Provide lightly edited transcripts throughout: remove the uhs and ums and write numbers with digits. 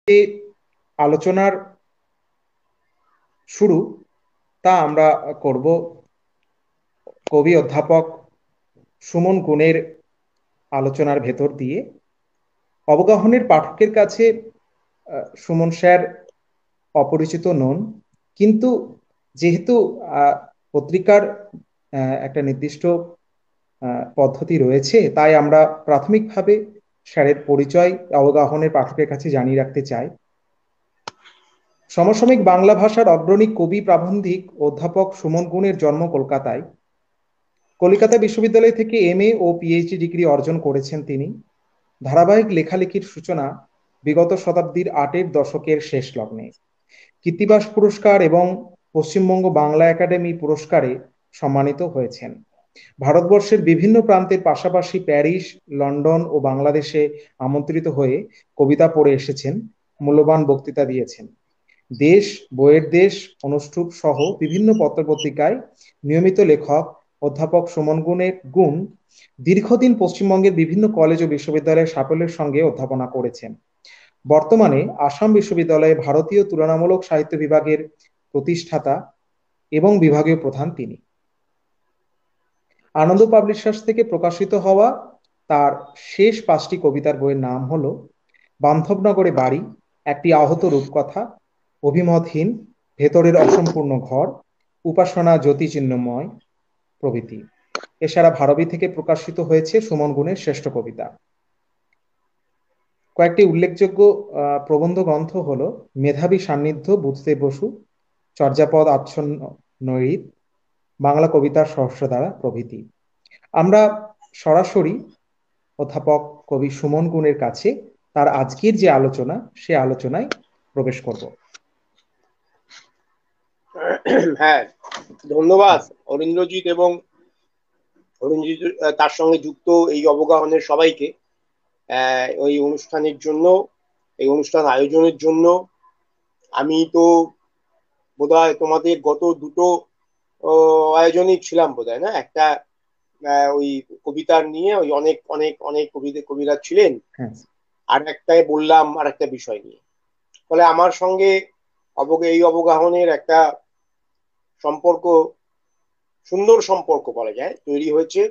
যে আলোচনার শুরু তা আমরা করব কবি অধ্যাপক সুমন গুণের আলোচনার ভেতর দিয়ে। অবগাহনের পাঠকের কাছে সুমন স্যার অপরিচিত নন, কিন্তু যেহেতু পত্রিকার একটা নির্দিষ্ট পদ্ধতি রয়েছে, তাই আমরা প্রাথমিকভাবে স্যারের পরিচয় অবগাহনের পাঠকের কাছে জানিয়ে রাখতে চাই। সমসাময়িক বাংলা ভাষার অগ্রণী কবি প্রাবন্ধিক অধ্যাপক সুমন গুণের জন্ম কলকাতায়। কলকাতা বিশ্ববিদ্যালয় থেকে এমএ ও পিএইচডি ডিগ্রি অর্জন করেছেন তিনি। ধারাবাহিক লেখালেখির সূচনা বিগত শতাব্দীর ৮-এর দশকের শেষ লগ্নে। কৃত্তিবাস পুরস্কার এবং পশ্চিমবঙ্গ বাংলা একাডেমি পুরস্কারে সম্মানিত হয়েছেন। ভারতবর্ষের বিভিন্ন প্রান্তের পাশাপাশি প্যারিস, লন্ডন ও বাংলাদেশে আমন্ত্রিত হয়ে কবিতা পড়ে এসেছেন, মূল্যবান বক্তৃতা দিয়েছেন। দেশ, বইয়ের দেশ, অনুষ্ঠুপ সহ বিভিন্ন পত্রপত্রিকায় নিয়মিত লেখক অধ্যাপক সুমন গুণ দীর্ঘদিন পশ্চিমবঙ্গের বিভিন্ন কলেজ ও বিশ্ববিদ্যালয়ের সাফল্যের সঙ্গে অধ্যাপনা করেছেন। বর্তমানে আসাম বিশ্ববিদ্যালয়ে ভারতীয় তুলনামূলক সাহিত্য বিভাগের প্রতিষ্ঠাতা এবং বিভাগীয় প্রধান তিনি। আনন্দ পাবলিশার্স থেকে প্রকাশিত হওয়া তার শেষ 5টি কবিতার বইয়ের নাম হলো বান্ধবনগরে বাড়ি, একটি আহত রূপকথা, অভিমতহীন, ভেতরের অসম্পূর্ণ ঘর, উপাসনা জ্যোতিচিহ্নময় প্রভৃতি। এছাড়া ভারবী থেকে প্রকাশিত হয়েছে সুমন গুণের শ্রেষ্ঠ কবিতা। কয়েকটি উল্লেখযোগ্য প্রবন্ধ গ্রন্থ হলো মেধাবী সান্নিধ্য বুধদেব বসু, চর্যাপদ আচ্ছন্ন নৈরিত, বাংলা কবিতার সহস্রধারা প্রভৃতি। আমরা সরাসরি অধ্যাপক কবি সুমন গুণের কাছে তার আজকের যে আলোচনা, সে আলোচনায় প্রবেশ করব। হ্যাঁ, ধন্যবাদ অরিন্দ্রজিৎ এবং তার সঙ্গে যুক্ত এই অবগাহনের সবাইকে ওই অনুষ্ঠানের জন্য, এই অনুষ্ঠান আয়োজনের জন্য। আমি তো বোধহয় তোমাদের গত দুটো আয়োজনই ছিলাম বোধহয়, না? একটা ওই কবিতার নিয়ে, ওই অনেক অনেক অনেক কবিরা ছিলেন, আর একটাই বললাম আর একটা বিষয় নিয়ে। ফলে আমার সঙ্গে এই অবগাহনের একটা সম্পর্ক, সুন্দর সম্পর্ক বলা যায়, তৈরি হয়েছে।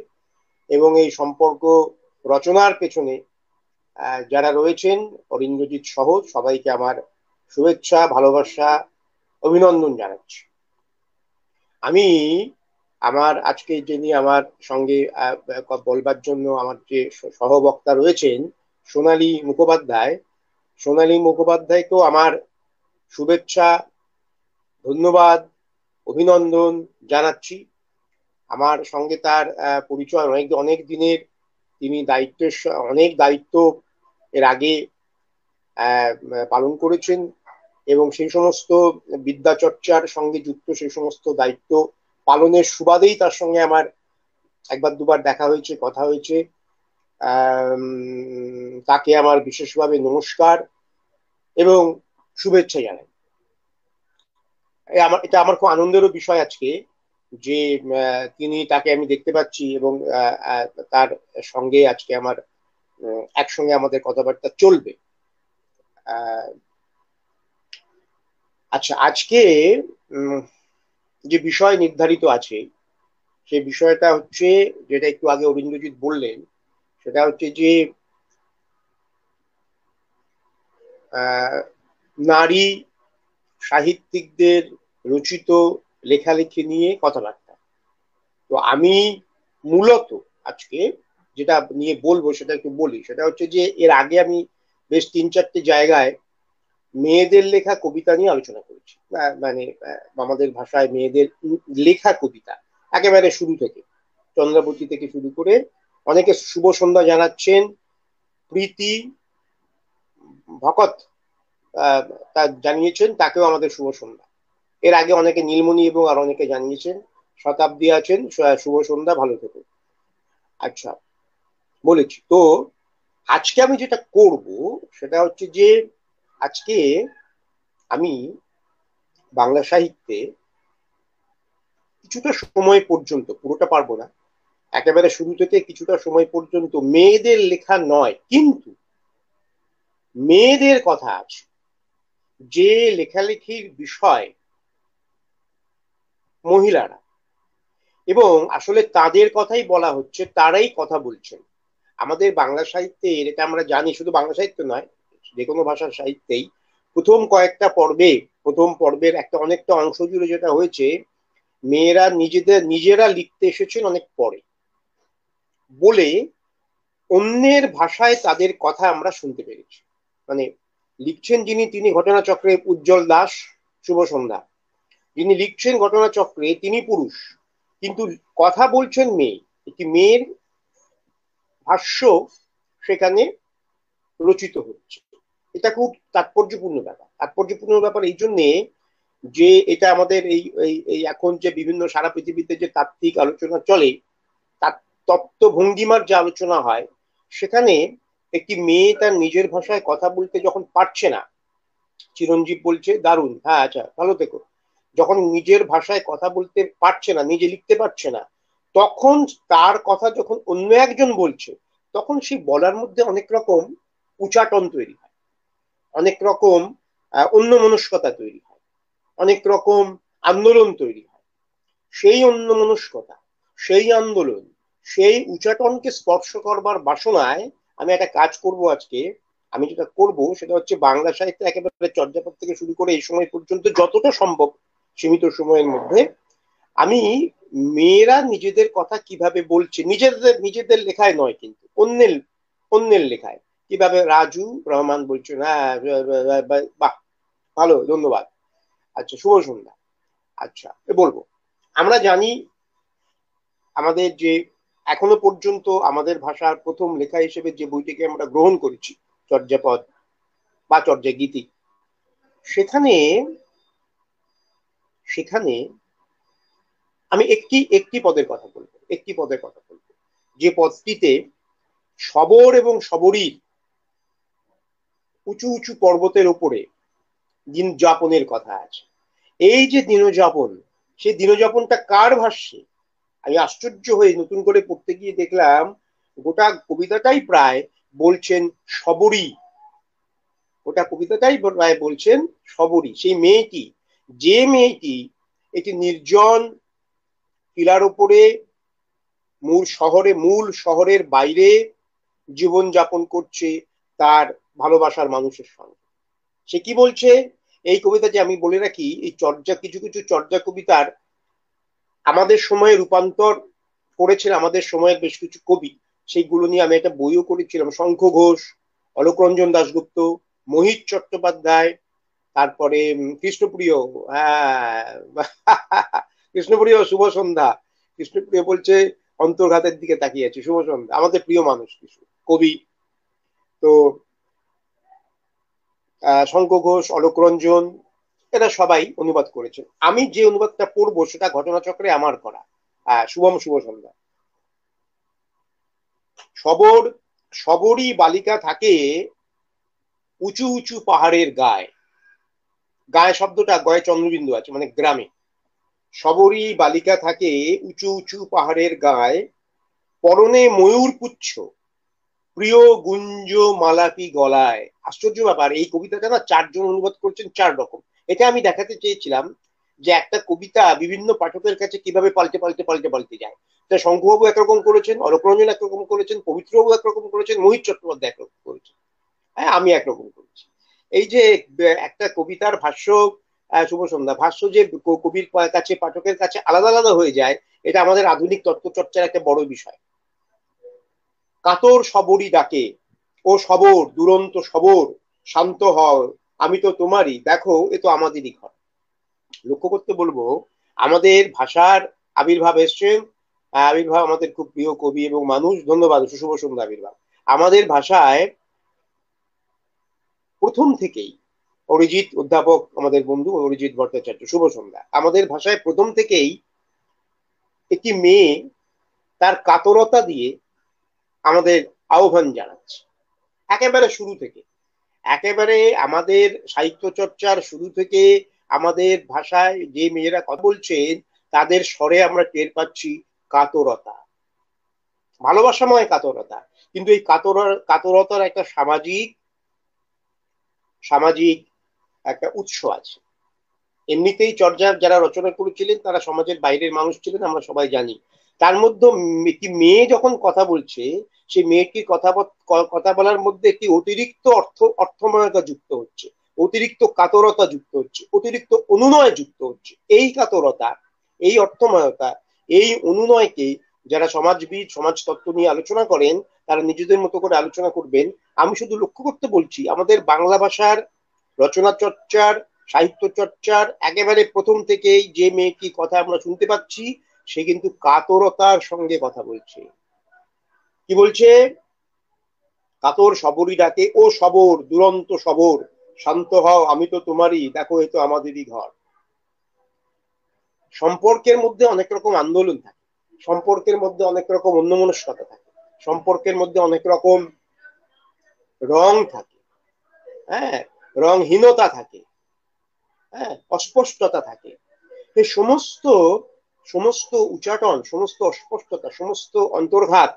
এবং এই সম্পর্ক রচনার পেছনে যারা রয়েছেন, অরিন্দ্রজিৎ সহ সবাইকে আমার শুভেচ্ছা, ভালোবাসা, অভিনন্দন জানাচ্ছি। আমি আমার আজকে যিনি আমার সঙ্গে বলবার জন্য আমার যে সহবক্তা রয়েছেন, সোনালী মুখোপাধ্যায়, সোনালী মুখোপাধ্যায়কেও আমার শুভেচ্ছা, ধন্যবাদ, অভিনন্দন জানাচ্ছি। আমার সঙ্গে তার পরিচয় অনেক দিনের। তিনি অনেক দায়িত্ব এর আগে পালন করেছেন এবং সেই সমস্ত বিদ্যা চর্চার সঙ্গে যুক্ত সেই সমস্ত দায়িত্ব পালনের সুবাদেই তার সঙ্গে আমার একবার দুবার দেখা হয়েছে, কথা হয়েছে। তাকে আমার বিশেষভাবে নমস্কার এবং শুভেচ্ছা জানাই। এটা আমার খুব আনন্দেরও বিষয় আজকে যে তাকে আমি দেখতে পাচ্ছি এবং তার সঙ্গে আজকে আমার একসঙ্গে আমাদের কথাবার্তা চলবে। আচ্ছা, আজকে যে বিষয় নির্ধারিত আছে সেই বিষয়টা হচ্ছে, যেটা একটু আগে অরিন্দ্রজিৎ বললেন, সেটা হচ্ছে যে নারী সাহিত্যিকদের রচিত লেখালেখি নিয়ে কথাবার্তা। তো আমি মূলত আজকে যেটা নিয়ে বলবো সেটা একটু বলি। সেটা হচ্ছে যে এর আগে আমি বেশ 3-4টে জায়গায় মেয়েদের লেখা কবিতা নিয়ে আলোচনা করেছি, মানে আমাদের ভাষায় মেয়েদের লেখা কবিতা একেবারে শুরু থেকে, চন্দ্রাবতী থেকে শুরু করে। অনেকে শুভ সন্ধ্যা জানাচ্ছেন, প্রীতি ভকত তা জানিয়েছেন, তাকেও আমাদের শুভ সন্ধ্যা। এর আগে অনেকে নীলমণি এবং আর অনেকে জানিয়েছেন, শতাব্দী আছেন, শুভ সন্ধ্যা, ভালো থেকো। আচ্ছা, বলেছি তো। আজকে আমি যেটা করব সেটা হচ্ছে যে আজকে আমি বাংলা সাহিত্যে কিছুটা সময় পর্যন্ত, পুরোটা পারবো না, একেবারে শুরু থেকে কিছুটা সময় পর্যন্ত মেয়েদের লেখা নয়, কিন্তু মেয়েদের কথা আছে, যে লেখালেখির বিষয় মহিলারা, এবং আসলে তাদের কথাই বলা হচ্ছে, তারাই কথা বলছেন। আমাদের বাংলা সাহিত্যের, এটা আমরা জানি, শুধু বাংলা সাহিত্য নয়, যে কোনো ভাষার সাহিত্যেই প্রথম কয়েকটা পর্বে, প্রথম পর্বের একটা অনেকটা অংশ জুড়ে যেটা হয়েছে, মেয়েরা নিজেরা লিখতে এসেছেন অনেক পরে বলে অন্যের ভাষায় তাদের কথা আমরা শুনতে পেরেছি। মানে লিখছেন যিনি, তিনি ঘটনাচক্রে উজ্জ্বল দাস, শুভ সন্ধ্যা। যিনি লিখছেন ঘটনাচক্রে তিনি পুরুষ, কিন্তু কথা বলছেন মেয়ে। একটি মেয়ের ভাষ্য সেখানে রচিত হচ্ছে। এটা খুব তাৎপর্যপূর্ণ ব্যাপার। তাৎপর্যপূর্ণ ব্যাপার এই জন্যে যে এটা আমাদের এই এখন যে বিভিন্ন সারা পৃথিবীতে যে তাত্ত্বিক আলোচনা চলে, তত্ত্ব ভঙ্গিমার যে আলোচনা হয়, সেখানে একটি মেয়ে তার নিজের ভাষায় কথা বলতে যখন পারছে না, চিরঞ্জীব বলছে দারুণ, হ্যাঁ আচ্ছা ভালো থেকো, যখন নিজের ভাষায় কথা বলতে পারছে না, নিজে লিখতে পারছে না, তখন তার কথা যখন অন্য একজন বলছে, তখন সেই বলার মধ্যে অনেক রকম উচাটন তৈরি হয়, অনেক রকম অন্যমনস্কতা তৈরি হয়, অনেক রকম আন্দোলন তৈরি হয়। সেই অন্যমনস্কতা, সেই আন্দোলন, সেই উচাটনকে স্পর্শ করবার বাসনায় আমি একটা কাজ করব আজকে। আমি যেটা করব সেটা হচ্ছে বাংলা সাহিত্যে একেবারে চর্যাপদ থেকে শুরু করে এই সময় পর্যন্ত যতটা সম্ভব সীমিত সময়ের মধ্যে আমি মেয়েরা নিজেদের কথা কিভাবে বলছে, নিজেদের নিজেদের লেখায় নয় কিন্তু অন্যের অন্যের লেখায় কিভাবে। রাজু রহমান বলছেন, হ্যাঁ বাহ ভালো, ধন্যবাদ, আচ্ছা শুভ সন্ধ্যা। আচ্ছা বলবো, আমরা জানি আমাদের যে এখনো পর্যন্ত আমাদের ভাষার প্রথম লেখা হিসেবে যে বইটিকে আমরা গ্রহণ করেছি, চর্যাপদ বা চর্যাগীতি, সেখানে সেখানে আমি একটি একটি পদের কথা বলবো, একটি পদের কথা বলবো, যে পদটিতে শবর এবং শবরীর উঁচু উঁচু পর্বতের উপরে দিন যাপনের কথা আছে। এই যে দিনযাপন, সেই দিনযাপনটা কার ভাষ্যে? আমি আশ্চর্য হয়ে নতুন করে পড়তে গিয়ে দেখলাম গোটা কবিতাটাই প্রায় বলছেন শবরী, গোটা কবিতাটাই প্রায় বলছেন শবরী। সেই মেয়েটি, যে মেয়েটি একটি নির্জন টিলার উপরে মূল শহরের বাইরে জীবন যাপন করছে তার ভালোবাসার মানুষের সঙ্গে, সে কি বলছে? এই কবিতা যে আমি বলে রাখি, এই চর্যা, কিছু কিছু চর্যা কবিতার আমাদের সময়ে রূপান্তর করেছেন আমাদের সময়ের বেশ কিছু কবি। সেইগুলো নিয়ে আমি একটা বইও করেছিলাম। শঙ্খ ঘোষ, অলোকরঞ্জন দাশগুপ্ত, মোহিত চট্টোপাধ্যায়, তারপরে কৃষ্ণপ্রিয়, হ্যাঁ কৃষ্ণপ্রিয়, শুভ সন্ধ্যা। কৃষ্ণপ্রিয় বলছে অন্তর্ঘাতের দিকে তাকিয়ে আছে, শুভ সন্ধ্যা, আমাদের প্রিয় মানুষ কিছু কবি। তো শঙ্খ ঘোষ, অলোকরঞ্জন, এরা সবাই অনুবাদ করেছেন। আমি যে অনুবাদটা পড়বো সেটা ঘটনাচক্রে আমার করা। শুভম, শুভ সন্ধ্যা। শবর, শবরী বালিকা থাকে উঁচু উঁচু পাহাড়ের গায়ে। গায়ে শব্দটা গয়ে চন্দ্রবিন্দু আছে, মানে গ্রামে। শবরী বালিকা থাকে উঁচু উঁচু পাহাড়ের গায়ে, পরনে ময়ূর পুচ্ছ, প্রিয় গুঞ্জ মালাপি গলায়। আশ্চর্য ব্যাপার, এই কবিতাটা না চারজন অনুবাদ করছেন চার রকম। এটা আমি দেখাতে চেয়েছিলাম যে একটা কবিতা বিভিন্ন পাঠকের কাছে কিভাবে পাল্টে পাল্টে পাল্টে পাল্টে যায়। তা শঙ্কুবাবু একরকম করেছেন, অলোকরঞ্জন একরকম করেছেন, পবিত্রবাবু একরকম করেছেন, মোহিত চট্টোপাধ্যায় একরকম করেছেন, হ্যাঁ আমি একরকম করেছি। এই যে একটা কবিতার ভাষ্য, শুভ সন্ধ্যা, ভাষ্য যে কবির কাছে, পাঠকের কাছে আলাদা আলাদা হয়ে যায়, এটা আমাদের আধুনিক তত্ত্বচর্চার একটা বড় বিষয়। কাতর শবরী ডাকে, ও শবর, দুরন্ত শবর, শান্ত হও, আমি তো তোমারই, দেখো এ তো আমাদেরই ঘর। লক্ষ্য করতে বলবো, আমাদের ভাষার আবির্ভাব এসছেন, আবির্ভাব আমাদের খুব প্রিয় কবি এবং মানুষ, ধন্যবাদ শুভ সন্ধ্যা আবির্ভাব। আমাদের ভাষায় প্রথম থেকেই অরিজিৎ, অধ্যাপক আমাদের বন্ধু অরিজিৎ ভট্টাচার্য, শুভ সন্ধ্যা, আমাদের ভাষায় প্রথম থেকেই একটি মেয়ে তার কাতরতা দিয়ে আমাদের আহ্বান জানাচ্ছে। একেবারে শুরু থেকে, একেবারে আমাদের সাহিত্য চর্চার শুরু থেকে আমাদের ভাষায় যে মেয়েরা কথা বলছেন তাদের স্বরে আমরা টের পাচ্ছি কাতরতা, ভালোবাসাময় কাতরতা। কিন্তু এই কাতরতার একটা সামাজিক সামাজিক একটা উৎস আছে। এমনিতেই চর্যার যারা রচনা করেছিলেন তারা সমাজের বাইরের মানুষ ছিলেন, আমরা সবাই জানি। তার মধ্যে একটি মেয়ে যখন কথা বলছে, সেই মেয়েটির কথা বলার মধ্যে একটি অতিরিক্ত অর্থময়তা যুক্ত হচ্ছে, অতিরিক্ত কাতরতা যুক্ত হচ্ছে, অতিরিক্ত অনুনয় যুক্ত হচ্ছে। এই কাতরতা, এই অর্থময়তা, এই অনুনয়কে যারা সমাজবিদ, সমাজতত্ত্ব নিয়ে আলোচনা করেন তারা নিজেদের মতো করে আলোচনা করবেন। আমি শুধু লক্ষ্য করতে বলছি, আমাদের বাংলা ভাষার রচনা চর্চার, সাহিত্য চর্চার একেবারে প্রথম থেকেই যে মেয়েটি কথা আমরা শুনতে পাচ্ছি, সে কিন্তু কাতরতার সঙ্গে কথা বলছে। কি বলছে? কাতর শবরী ডাকে, ও শবর, দুরন্ত শবর, শান্ত হও, আমি তো তোমারই, দেখো এ তো আমাদেরই ঘর। সম্পর্কের মধ্যে অনেক রকম আন্দোলন থাকে, সম্পর্কের মধ্যে অনেক রকম অন্যমনস্কতা থাকে, সম্পর্কের মধ্যে অনেক রকম রং থাকে, হ্যাঁ, রংহীনতা থাকে, হ্যাঁ, অস্পষ্টতা থাকে। এই সমস্ত সমস্ত উচাটন, সমস্ত অস্পষ্টতা, সমস্ত অন্তর্ঘাত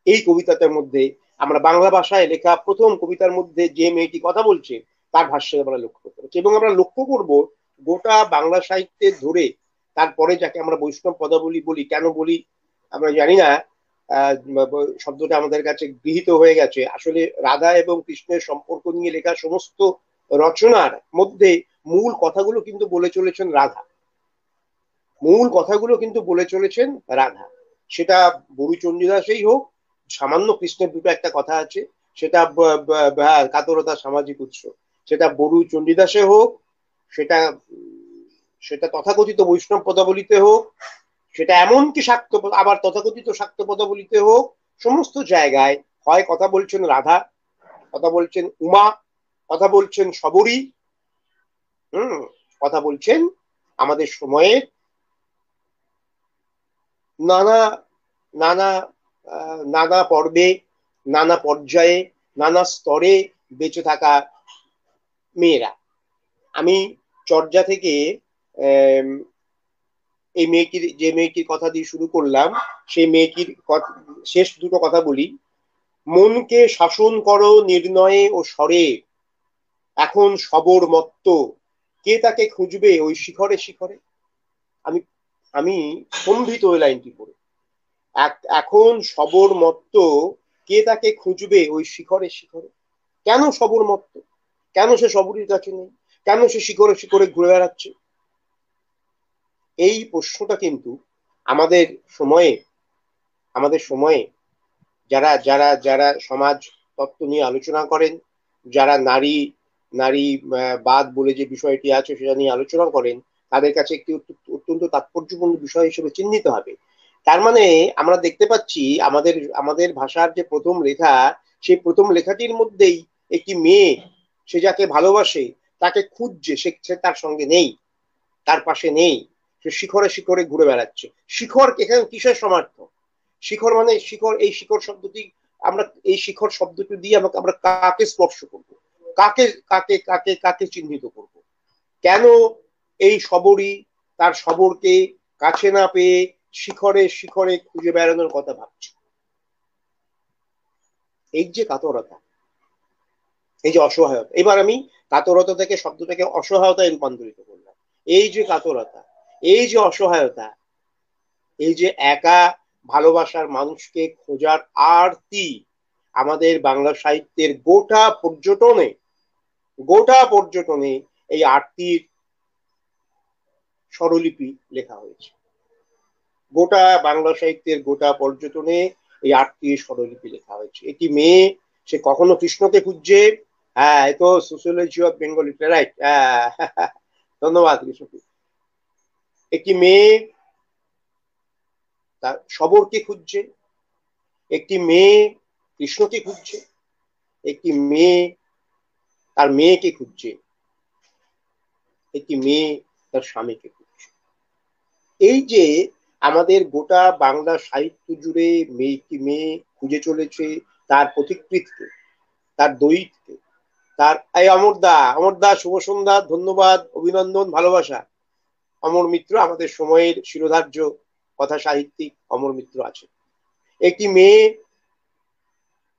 এই কবিতাটার মধ্যে, আমরা বাংলা ভাষায় লেখা প্রথম কবিতার মধ্যে যে মেয়েটি কথা বলছে তার ভাষ্যে আমরা লক্ষ্য করতে পারছি। এবং আমরা লক্ষ্য করব গোটা বাংলা সাহিত্যে ধরে, তারপরে যাকে আমরা বৈষ্ণব পদাবলী বলি, কেন বলি আমরা জানি না, শব্দটা আমাদের কাছে গৃহীত হয়ে গেছে। আসলে রাধা এবং কৃষ্ণের সম্পর্ক নিয়ে লেখা সমস্ত রচনার মধ্যে মূল কথাগুলো কিন্তু বলে চলেছেন রাধা, মূল কথাগুলো কিন্তু বলে চলেছেন রাধা। সেটা বরু চণ্ডীদাসেই হোক, সামান্য কৃষ্ণের দুটো একটা কথা আছে, সেটা কাতরতা সামাজিক উৎস, সেটা বরু চণ্ডীদাসে হোক, সেটা সেটা তথাকথিত বৈষ্ণব পদাবলিতে হোক, সেটা এমনকি শাক্ত, আবার তথাকথিত শাক্ত পদাবলিতে হোক, সমস্ত জায়গায় হয় কথা বলছেন রাধা, কথা বলছেন উমা, কথা বলছেন শবরী, কথা বলছেন আমাদের সময়ের নানা নানা নানা পর্বে, নানা পর্যায়ে, নানা স্তরে বেঁচে থাকা মেয়েরা। আমি চর্যা থেকে এই মেয়েটির, যে মেয়েটির কথা দিয়ে শুরু করলাম, সেই মেয়েটির শেষ দুটো কথা বলি। মনকে শাসন করো নির্ণয়ে ও স্বরে, এখন সবর মত্ত, কে তাকে খুঁজবে ওই শিখরে শিখরে। আমি আমি স্তম্ভিত ওই লাইনটি পড়ে। এখন সবর মত্ত, কে তাকে খুঁজবে ওই শিখরে শিখরে। কেন সবর মত্ত? কেন সে সবরীর কাছে নেই? কেন সে শিখরে শিখরে ঘুরে বেড়াচ্ছে? এই প্রশ্নটা কিন্তু আমাদের সময়ে, আমাদের সময়ে যারা যারা যারা সমাজ তত্ত্ব নিয়ে আলোচনা করেন, যারা নারী নারী বাদ বলে যে বিষয়টি আছে সেটা নিয়ে আলোচনা করেন, তাদের কাছে একটি অত্যন্ত তাৎপর্যপূর্ণ বিষয় হিসেবে চিহ্নিত হবে। তার মানে আমরা দেখতে পাচ্ছি আমাদের আমাদের ভাষার যে প্রথম লেখা, সেই প্রথম লেখাটির মধ্যেই একটি মেয়ে, সে যাকে ভালোবাসে তাকে খুঁজছে, সে তার সঙ্গে নেই, তার পাশে নেই, সে শিখরে শিখরে ঘুরে বেড়াচ্ছে। শিখর এখানে কিসের সমার্থ? শিখর মানে শিখর, এই শিখর শব্দটি, আমরা এই শিখর শব্দটি দিয়ে আমরা কাকে স্পর্শ করব, কাকে কাকে কাকে কাকে চিহ্নিত করব? কেন এই শবরী তার শবরকে কাছে না পেয়ে শিখরে শিখরে খুঁজে বেড়ানোর কথা ভাবছে? এই যে কাতরতা, এই যে অসহায়তা, এবার আমি কাতরতা থেকে শব্দটাকে অসহায়তায় রূপান্তরিত করলাম। এই যে কাতরতা, এই যে অসহায়তা, এই যে একা ভালোবাসার মানুষকে খোঁজার আরতি, আমাদের বাংলা সাহিত্যের গোটা পর্যটনে এই আরতির স্বরলিপি লেখা হয়েছে। গোটা বাংলা সাহিত্যের গোটা পর্যটনে এই আরতির স্বরলিপি লেখা হয়েছে। একটি মেয়ে, সে কখনো কৃষ্ণকে খুঁজছে, হ্যাঁ, এ তো সোসিওলজি অফ বেঙ্গল, রাইট, ধন্যবাদ কৃষ্ণকে। একটি মেয়ে তার শবরকে খুঁজছে, একটি মেয়ে কৃষ্ণকে খুঁজছে, একটি মেয়ে তার মেয়েকে খুঁজছে, একটি মেয়ে তার স্বামীকে খুঁজছে। এই যে আমাদের গোটা বাংলা সাহিত্য জুড়ে একটি মেয়ে খুঁজে চলেছে তার পথিকৃতকে, তার দৈতকে, তার এই অমরদা শুভ সন্ধ্যা, ধন্যবাদ, অভিনন্দন, ভালোবাসা। অমর মিত্র, আমাদের সময়ের শিরোধার্য কথা সাহিত্যিক অমর মিত্র আছে। একটি মেয়ে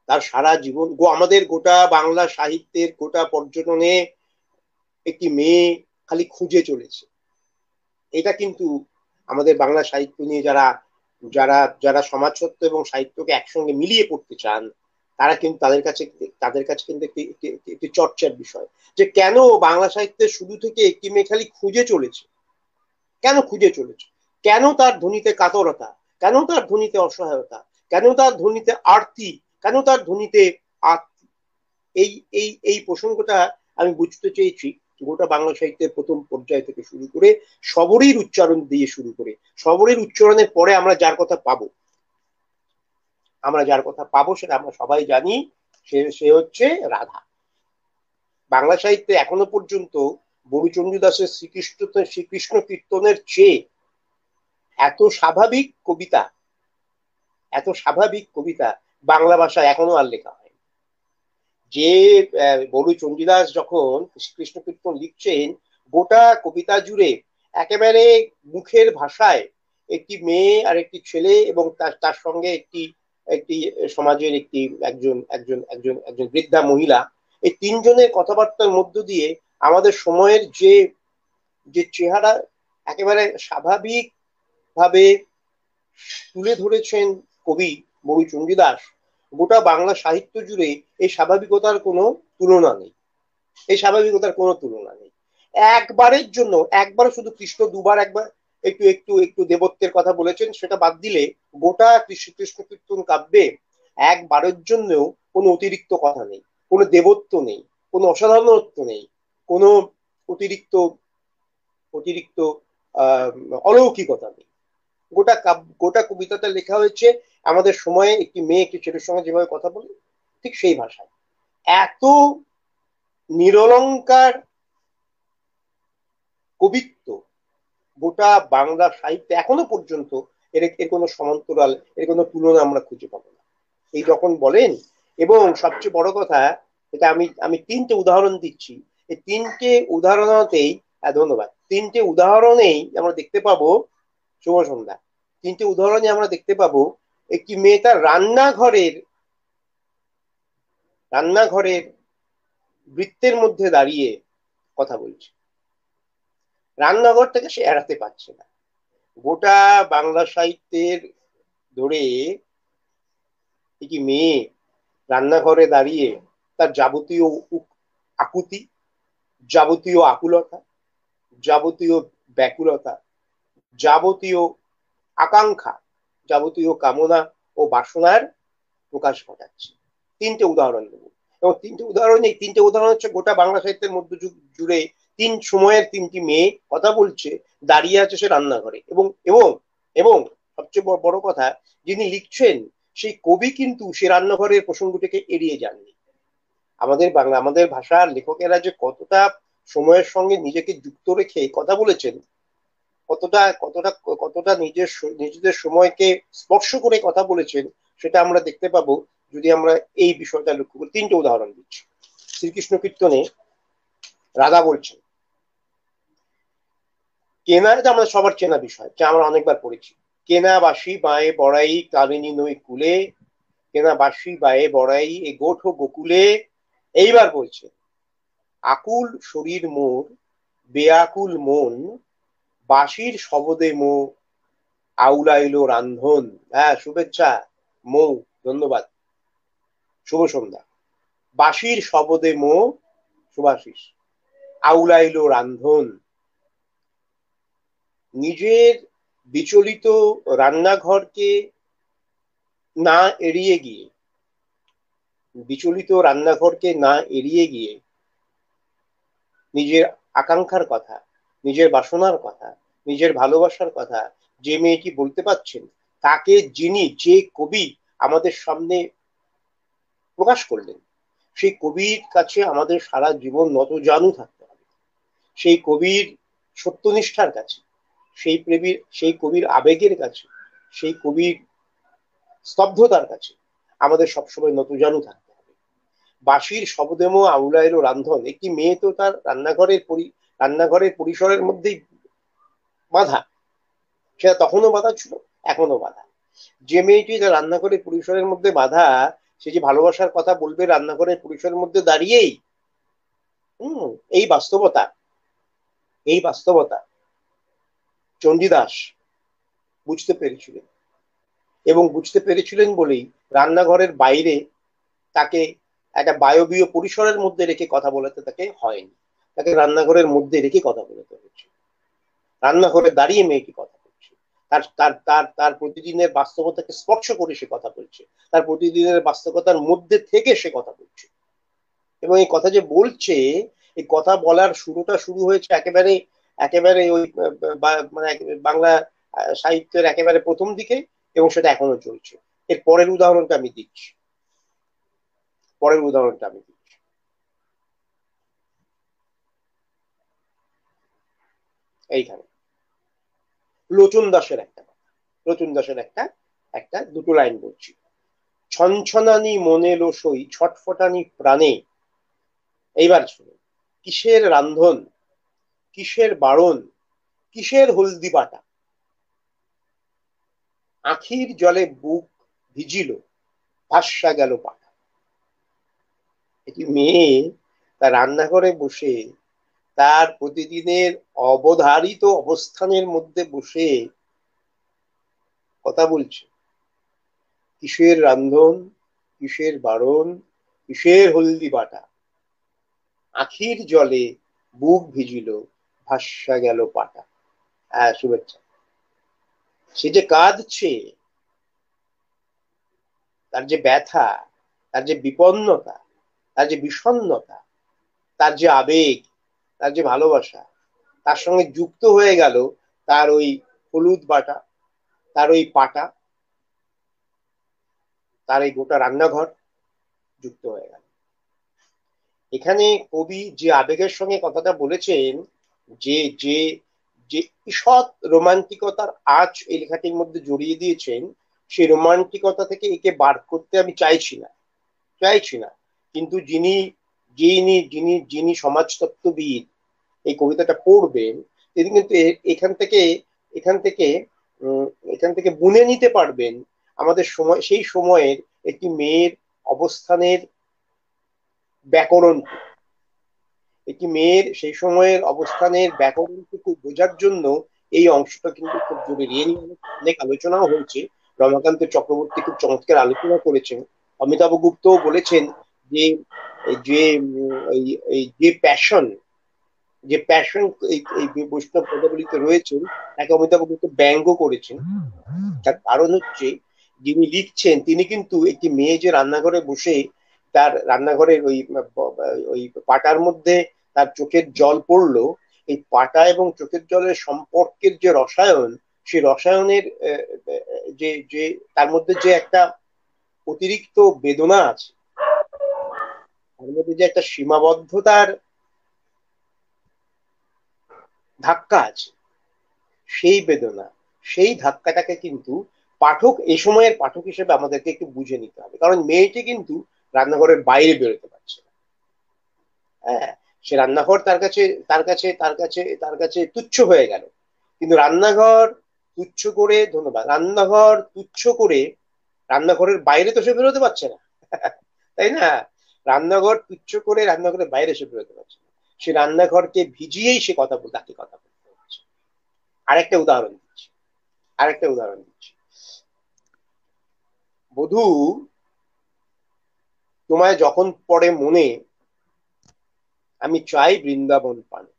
তার সারা জীবন, আমাদের গোটা বাংলা সাহিত্যের গোটা পর্যটনে একটি মেয়ে খালি খুঁজে চলেছে। এটা কিন্তু আমাদের বাংলা সাহিত্য নিয়ে যারা যারা যারা সমাজতত্ত্ব এবং সাহিত্যকে একসঙ্গে মিলিয়ে পড়তে চান, তারা কিন্তু তাদের কাছে কিন্তু একটি চর্চার বিষয়, যে কেন বাংলা সাহিত্যের শুরু থেকে একটি মেয়ে খালি খুঁজে চলেছে, কেন খুঁজে চলেছে, কেন তার ধ্বনিতে কাতরতা, কেন তার ধ্বনিতে অসহায়তা, কেন তার ধ্বনিতে আরতি, কেন তার ধ্বনিতে এই এই এই প্রসঙ্গটা আমি বুঝতে চেয়েছি গোটা বাংলা সাহিত্যের প্রথম পর্যায় থেকে শুরু করে শবরীর উচ্চারণ দিয়ে শুরু করে, শবরীর উচ্চারণের পরে আমরা যার কথা পাবো সেটা আমরা সবাই জানি, সে হচ্ছে রাধা। বাংলা সাহিত্যে এখনো পর্যন্ত বরুচন্দ্র দাসের শ্রীকৃষ্ণ কীর্তনের চেয়ে এত স্বাভাবিক কবিতা বাংলা ভাষায় এখনো আর লেখা হয়। যে বরু চণ্ডীদাস যখন শ্রীকৃষ্ণ কীর্তন লিখছেন, গোটা কবিতা জুড়ে একেবারে মুখের ভাষায় একটি মেয়ে আর একটি ছেলে এবং তার সঙ্গে একটি একটি সমাজের একজন বৃদ্ধা মহিলা, এই তিনজনের কথাবার্তার মধ্য দিয়ে আমাদের সময়ের যে যে চেহারা একেবারে স্বাভাবিক ভাবে তুলে ধরেছেন কবি বরু চণ্ডীদাস, গোটা বাংলা সাহিত্য জুড়ে এই স্বাভাবিকতার কোনো তুলনা নেই। একবার শুধু কৃষ্ণ দুবার একবার একটু একটু একটু দেবত্বের কথা বলেছেন, সেটা বাদ দিলে গোটা কৃষ্ণ কীর্তন কাব্যে একবারের জন্যও কোনো অতিরিক্ত কথা নেই, কোনো দেবত্ব নেই, কোনো অসাধারণত্ব নেই, কোনো অতিরিক্ত অতিরিক্ত অলৌকিকতা নেই। গোটা কবিতাটা লেখা হয়েছে আমাদের সময়ে একটি মেয়ে একটি ছেলের সঙ্গে যেভাবে কথা বলে ঠিক সেই ভাষায়। এত নিরলঙ্কার কবিত্ব গোটা বাংলা সাহিত্যে এখনো পর্যন্ত এর কোনো সমান্তরাল, এর কোনো তুলনা আমরা খুঁজে পাবো না। এই যখন বলেন, এবং সবচেয়ে বড় কথা, এটা আমি তিনটে উদাহরণ দিচ্ছি, এই তিনটে উদাহরণতেই ধন্যবাদ, তিনটে উদাহরণেই আমরা দেখতে পাবো, শুভ সন্ধ্যা, তিনটে উদাহরণে আমরা দেখতে পাবো একটি মেয়ে তার রান্নাঘরের বৃত্তের মধ্যে দাঁড়িয়ে কথা বলছে, রান্নাঘর থেকে সে এড়াতে পারছে না। গোটা বাংলা সাহিত্যের ধরে একটি মেয়ে রান্নাঘরে দাঁড়িয়ে তার যাবতীয় আকুতি, যাবতীয় আকুলতা, যাবতীয় ব্যাকুলতা, যাবতীয় আকাঙ্ক্ষা, যাবতীয় কামনা ও বাসনার প্রকাশ ঘটাচ্ছে। তিনটে উদাহরণ দেব, এবং তিনটে উদাহরণ হচ্ছে গোটা বাংলা সাহিত্যের মধ্য জুড়ে তিন সময়ের তিনটি মেয়ে কথা বলছে, দাঁড়িয়ে আছে সে রান্নাঘরে, এবং এবং এবং সবচেয়ে বড় কথা, যিনি লিখছেন সেই কবি কিন্তু সে রান্নাঘরের প্রসঙ্গটিকে এড়িয়ে যাননি। আমাদের ভাষার লেখকেরা যে কতটা সময়ের সঙ্গে নিজেকে যুক্ত রেখে কথা বলেছেন, কতটা কতটা কতটা নিজেদের সময়কে স্পর্শ করে কথা বলেছেন, সেটা আমরা দেখতে পাবো যদি আমরা এই বিষয়টা লক্ষ্য করি। তিনটে উদাহরণ দিচ্ছি। শ্রীকৃষ্ণ কীর্তনে রাধা বলছেন, কেনা, এটা আমাদের সবার চেনা বিষয়, যা আমরা অনেকবার পড়েছি, কেনা বাসি বায়ে বড়াই কামিনী নই কুলে, কেনা বাসি বায়ে বড়াই এ গোঠ গোকুলে। এইবার বলছে, আকুল শরীর মোর বেআকুল মন, বাঁশির শবদে মো আউলাইল রান্ধন। হ্যাঁ, শুভেচ্ছা মৌ, ধন্যবাদ, শুভ সন্ধ্যা। বাঁশির শবদে মো, শুভাশিস, আউলাইল রান্ধন। নিজের বিচলিত রান্নাঘরকে না এড়িয়ে গিয়ে, নিজের আকাঙ্ক্ষার কথা, নিজের বাসনার কথা, নিজের ভালোবাসার কথা যে মেয়েটি বলতে পারছেন, তাকে যে কবি আমাদের সামনে প্রকাশ করলেন, সেই কবির কাছে আমাদের সারা জীবন নতজানু থাকতে হবে। সেই কবির সত্যনিষ্ঠার কাছে, সেই কবির আবেগের কাছে, সেই কবির স্তব্ধতার কাছে আমাদের সবসময় নতজানু থাকতে হবে। বাঁশির শবদেম আউলাইল রান্ধন, একটি মেয়ে তো তার রান্নাঘরের পরিসরের মধ্যেই বাধা, সেটা তখনও বাধা ছিল, এখনো বাধা। যে মেয়েটি তার রান্নাঘরের পরিসরের মধ্যে বাধা, সে যে ভালোবাসার কথা বলবে রান্নাঘরের পরিসরের মধ্যে দাঁড়িয়েই, এই বাস্তবতা এই বাস্তবতা চণ্ডীদাস বুঝতে পেরেছিলেন, এবং বুঝতে পেরেছিলেন বলেই রান্নাঘরের বাইরে তাকে একটা বায়বীয় পরিসরের মধ্যে রেখে কথা বলাতে তাকে হয়নি, তাকে রান্নাঘরের মধ্যে রেখে কথা বলাতে হয়েছে। রান্নাঘরে দাঁড়িয়ে মেয়েটি কথা বলছে, তার তার তার তার প্রতিদিনের বাস্তবতাকে স্পর্শ করে সে কথা বলছে, তার প্রতিদিনের বাস্তবতার মধ্যে থেকে সে কথা বলছে। এবং এই কথা যে বলছে, এই কথা বলার শুরুটা শুরু হয়েছে একেবারে একেবারে ওই মানে বাংলা সাহিত্যের একেবারে প্রথম দিকে, এবং সেটা এখনো চলছে। এর পরের উদাহরণটা আমি দিচ্ছি, পরের উদাহরণটা আমি দিচ্ছি। এইখানে লোচন দাসের একটা কথা, লোচন দাসের একটা একটা দুটো লাইন বলছি। ছনছনানি মনে লোসই ছটফটানি প্রাণে। এইবার শুনুন, কিসের রান্ধন, কিসের বারণ, কিসের হলদি বাটা, আখির জলে বুক ভিজিল, ভাসা গেল পাটা। একটি মেয়ে তার রান্নাঘরে বসে তার প্রতিদিনের অবধারিত অবস্থানের মধ্যে বসে কথা বলছে। কিসের রান্ধন, কিসের বারণ, কিসের হলদি বাটা, আখির জলে বুক ভিজিল, ভাসা গেল পাটা। হ্যাঁ, শুভেচ্ছা। সে যে কাঁদছে, তার যে ব্যথা, তার যে বিপন্নতা, তার যে বিষণ্ণতা, তার যে আবেগ, তার যে ভালোবাসা, তার সঙ্গে যুক্ত হয়ে গেল তার ওই হলুদ বাটা, তার ওই পাটা, তার এই গোটা রান্নাঘর যুক্ত হয়ে গেল। এখানে কবি যে আবেগের সঙ্গে কথাটা বলেছেন, যে যে যে ঈষৎ রোমান্টিকতার আঁচ এই লেখাটির মধ্যে জড়িয়ে দিয়েছেন, সেই রোমান্টিকতা থেকে একে বার করতে আমি চাইছি না, চাইছি না। কিন্তু যিনি যিনি যিনি যিনি সমাজতত্ত্ববিদ এই কবিতাটা পড়বেন, তিনি কিন্তু এখান থেকে এখান থেকে এখান থেকে বুনে নিতে পারবেন আমাদের সময়, সেই সময়ের একটি মেয়ের অবস্থানের ব্যাকরণ, একটি মেয়ের সেই সময়ের অবস্থানের ব্যাকরণটুকু বোঝার জন্য এই অংশটা কিন্তু খুব জরুরি। এ নিয়ে অনেক আলোচনাও হয়েছে, রমাকান্ত চক্রবর্তী খুব চমৎকার আলোচনা করেছেন, অমিতাভ গুপ্তও বলেছেন যে যে এই যে প্যাশন, যে প্যাশন এই বৈষ্ণব পদাবলিতে রয়েছেন, তাকে অমিতাভ গুপ্ত ব্যঙ্গ করেছেন। তার কারণ হচ্ছে, যিনি লিখছেন তিনি কিন্তু একটি মেয়ে যে রান্নাঘরে বসে তার রান্নাঘরের ওই পাটার মধ্যে তার চোখের জল পড়লো, এই পাটা এবং চোখের জলের সম্পর্কের যে রসায়ন, সেই রসায়নের যে যে তার মধ্যে যে একটা অতিরিক্ত বেদনা আছে, তার মধ্যে যে একটা সীমাবদ্ধতার ধাক্কা আছে, সেই বেদনা, সেই ধাক্কাটাকে কিন্তু পাঠক, এই সময়ের পাঠক হিসেবে আমাদেরকে একটু বুঝে নিতে হবে। কারণ মেয়েটি কিন্তু রান্নাঘরের বাইরে বেরোতে পারছে না। হ্যাঁ, সে রান্নাঘর তার কাছে তুচ্ছ হয়ে গেল। কিন্তু রান্নাঘর তুচ্ছ করে, ধন্যবাদ, রান্নাঘর তুচ্ছ করে রান্নাঘরের বাইরে তো সে বেরোতে পারছে না, তাই না? রান্নাঘর তুচ্ছ করে রান্নাঘরের বাইরে সে বেরোতে পারছে না, সে রান্নাঘরকে ভিজিয়েই সে তাকে কথা বলতে হচ্ছে। আরেকটা উদাহরণ দিচ্ছি, আরেকটা উদাহরণ দিচ্ছি। বধূ, তোমায় যখন পড়ে মনে, আমি চাই বৃন্দাবন পানে,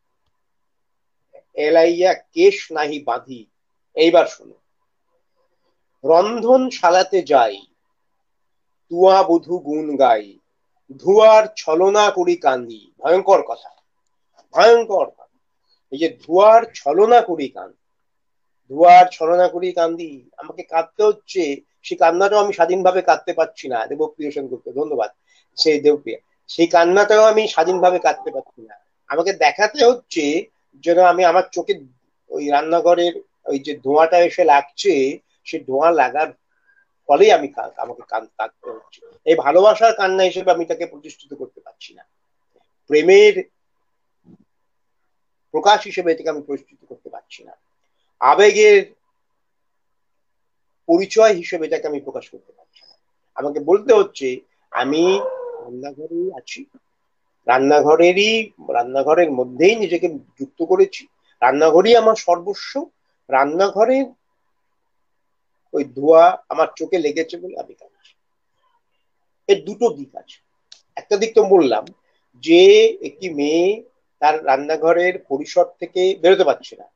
এলাইয়া কেশ নাহি বাঁধি। এইবার শোনো, রন্ধন শালাতে যাই, তুয়া বধূ গুণ গাই, ধুয়ার ছলনা করি কান্দি। ভয়ঙ্কর কথা, ভয়ঙ্কর কথা। এই যে ধুয়ার ছলনা করি কান্দি, ধুয়ার ছলনা করি কান্দি, আমাকে কাঁদতে হচ্ছে। সেই কান্নাটাও আমি স্বাধীনভাবে কাঁদতে পারছি না। দেবপ্রিয় সেনগুপ্ত, ধন্যবাদ। সেই দেবপ্রিয়া, সেই কান্নাটাও আমি স্বাধীনভাবে কাঁদতে পারছি না। আমাকে দেখাতে হচ্ছে যেন আমি আমার চোখে ওই রান্নাঘরের ওই যে ধোঁয়াটা এসে লাগছে, সে ধোঁয়া লাগার ফলেই আমাকে কাঁদতে হচ্ছে। এই ভালোবাসার কান্না হিসেবে আমি তাকে প্রতিষ্ঠিত করতে পারছি না, প্রেমের প্রকাশ হিসেবে এটাকে আমি প্রতিষ্ঠিত করতে পারছি না, আবেগের পরিচয় হিসেবে এটাকে আমি প্রকাশ করতে পারছি না। আমাকে বলতে হচ্ছে আমি রান্নাঘরেই আছি, রান্নাঘরের মধ্যেই নিজেকে যুক্ত করেছি, রান্নাঘরই আমার সর্বস্ব, রান্নাঘরের ওই ধোঁয়া আমার চোখে লেগেছে বলে আমি কাঁদছি। এর দুটো দিক আছে। একটা দিক তো বললাম যে একটি মেয়ে তার রান্নাঘরের পরিসর থেকে বেরোতে পারছে না,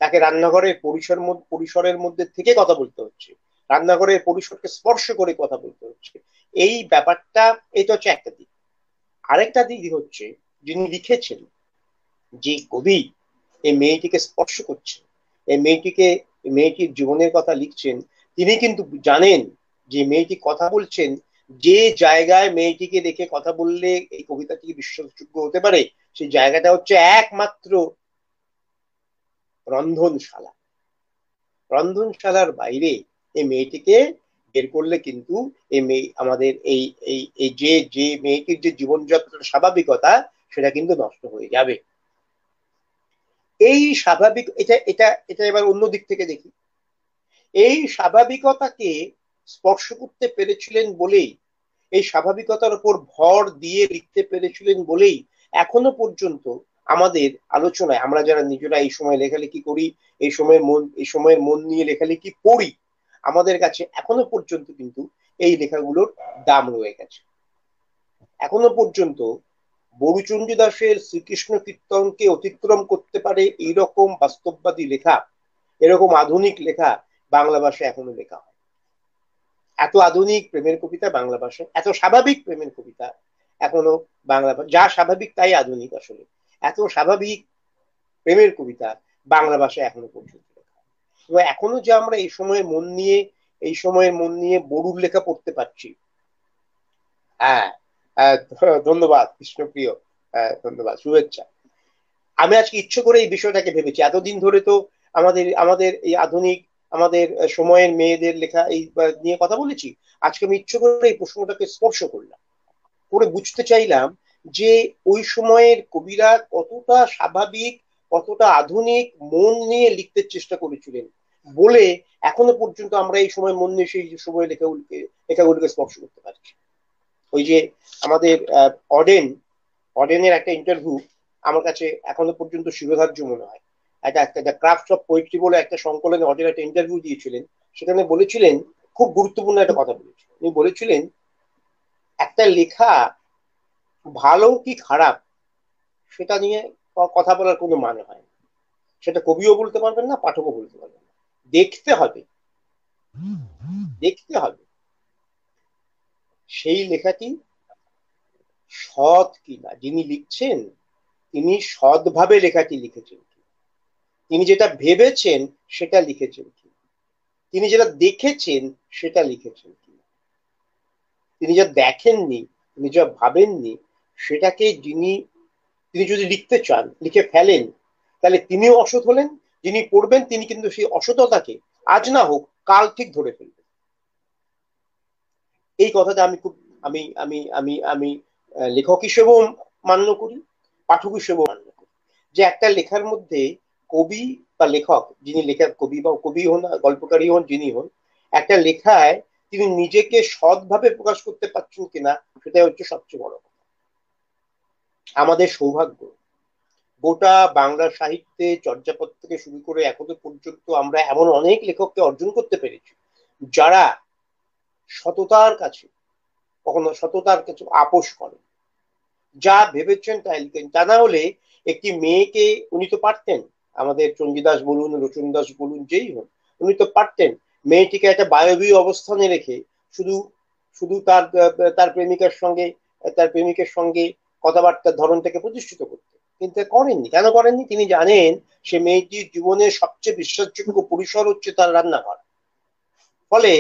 তাকে রান্নাঘরের পরিসরের মধ্যে থেকে কথা বলতে হচ্ছে, রান্নাঘরের পরিসরকে স্পর্শ করে কথা বলতে হচ্ছে। এই ব্যাপারটা, এটা হচ্ছে একটা দিক। আরেকটা দিক হচ্ছে, যিনি লিখেছেন, যে কবি এই মেয়েটিকে স্পর্শ করছেন, এই মেয়েটির জীবনের কথা লিখছেন, তিনি কিন্তু জানেন যে মেয়েটি কথা বলছেন যে জায়গায় মেয়েটিকে রেখে কথা বললে এই কবিতাটি বিশ্বাসযোগ্য হতে পারে, সেই জায়গাটা হচ্ছে একমাত্র রন্ধনশালা। রন্ধনশালার বাইরে এই মেয়েটিকে বের করলে কিন্তু এই মেয়ে আমাদের এই এই এই যে যে মেয়েটির যে জীবনযাত্রার স্বাভাবিকতা, সেটা কিন্তু নষ্ট হয়ে যাবে। এই স্বাভাবিক, এটা এটা এটা এবার অন্য দিক থেকে দেখি। এই স্বাভাবিকতাকে স্পর্শ করতে পেরেছিলেন বলেই, এই স্বাভাবিকতার উপর ভর দিয়ে লিখতে পেরেছিলেন বলেই এখনো পর্যন্ত আমাদের আলোচনায়, আমরা যারা নিজেরা এই সময় লেখালেখি করি, এই সময়ের মন নিয়ে লেখালেখি পড়ি, আমাদের কাছে এখনো পর্যন্ত কিন্তু এই লেখাগুলোর দাম রয়ে গেছে। এখনো পর্যন্ত বরুচন্ডী দাসের শ্রীকৃষ্ণ কীর্তনকে অতিক্রম করতে পারে এইরকম বাস্তববাদী লেখা, এরকম আধুনিক লেখা বাংলা ভাষায় এখনো লেখা হয়। এত আধুনিক প্রেমের কবিতা বাংলা ভাষায়, এত স্বাভাবিক প্রেমের কবিতা এখনো বাংলা, যা স্বাভাবিক তাই আধুনিক আসলে, এত স্বাভাবিক প্রেমের কবিতা বাংলা ভাষায় এখনো পর্যন্ত লেখা হয়। এবং এখনো যে আমরা এই সময়ের মন নিয়ে বরুর লেখা পড়তে পারছি। হ্যাঁ, ধন্যবাদ কৃষ্ণপ্রিয়, ধন্যবাদ, শুভেচ্ছা। আমি আজকে ইচ্ছে করে এই বিষয়টাকে ভেবেছি। এতদিন ধরে তো আমাদের আমাদের এই আধুনিক, আমাদের সময়ের মেয়েদের লেখা এই নিয়ে কথা বলেছি। আজকে আমি ইচ্ছে করে এই প্রশ্নটাকে স্পর্শ করলাম, করে বুঝতে চাইলাম যে ওই সময়ের কবিরা কতটা স্বাভাবিক, কতটা আধুনিক মন নিয়ে লিখতে চেষ্টা করেছিলেন বলে এখনো পর্যন্ত আমরা এই সময় মন নিয়ে সেই সময় লেখাগুলিকে স্পর্শ করতে পারছি। ওই যে আমাদের অডেনের একটা ইন্টারভিউ আমার কাছে এখনো পর্যন্ত শিরোধার্য মনে হয়। একটা ক্রাফট অফ পোয়েট্রি বলে একটা সংকলনে অডেন একটা ইন্টারভিউ দিয়েছিলেন। সেখানে বলেছিলেন, খুব গুরুত্বপূর্ণ একটা কথা বলেছিলেন। উনি বলেছিলেন, একটা লেখা ভালো কি খারাপ সেটা নিয়ে কথা বলার কোনো মানে হয় না। সেটা কবিও বলতে পারবেন না, পাঠকও বলতে পারবেন না। দেখতে হবে, দেখতে হবে সেই লেখাটি সৎ কিনা, যিনি লিখছেন তিনি সৎভাবে লেখাটি লিখেছেন, তিনি যেটা ভেবেছেন সেটা লিখেছেন কি, তিনি যেটা দেখেছেন সেটা লিখেছেন কি, তিনি যা দেখেননি, তিনি যা ভাবেননি সেটাকে তিনি যদি লিখতে চান, লিখে ফেলেন, তাহলে তিনিও অসৎ হলেন, যিনি পড়বেন তিনি কিন্তু সেই অসততাকে আজ না হোক কাল ঠিক ধরে ফেলবেন। এই কথাটা আমি খুব, আমি আমি আমি আমি লেখক হিসেবেও মান্য করি, পাঠক হিসেবেও মান্য করি, যে একটা লেখার মধ্যে কবি বা লেখক, যিনি লেখা কবি বা কবি হন, গল্পকারী হন, যিনি হন, একটা লেখায় তিনি নিজেকে সৎভাবে প্রকাশ করতে পারছেন কিনা, সেটাই হচ্ছে সবচেয়ে বড় কথা। আমাদের সৌভাগ্য, গোটা বাংলা সাহিত্যে চর্যাপদ থেকে শুরু করে এখনো পর্যন্ত আমরা এমন অনেক লেখককে অর্জন করতে পেরেছি যারা সততার কাছে, কখনো সততার কাছে আপোষ করেন, যা ভেবেছেন তাই লিখেন। তা না হলে একটি মেয়েকে, উনি তো পারতেন, আমাদের চণ্ডীদাস বলুন, রচন দাস বলুন, যেই হন, উনি তো পারতেন মেয়েটিকে একটা বায়বীয় অবস্থানে রেখে শুধু শুধু তার প্রেমিকের সঙ্গে কথাবার্তার ধরনটাকে প্রতিষ্ঠিত করতে, কিন্তু করেননি। কেন করেননি? তিনি জানেন সে মেয়েটির জীবনের সবচেয়ে বিশ্বাসযোগ্য পরিসর হচ্ছে তার রান্নাঘর। ফলে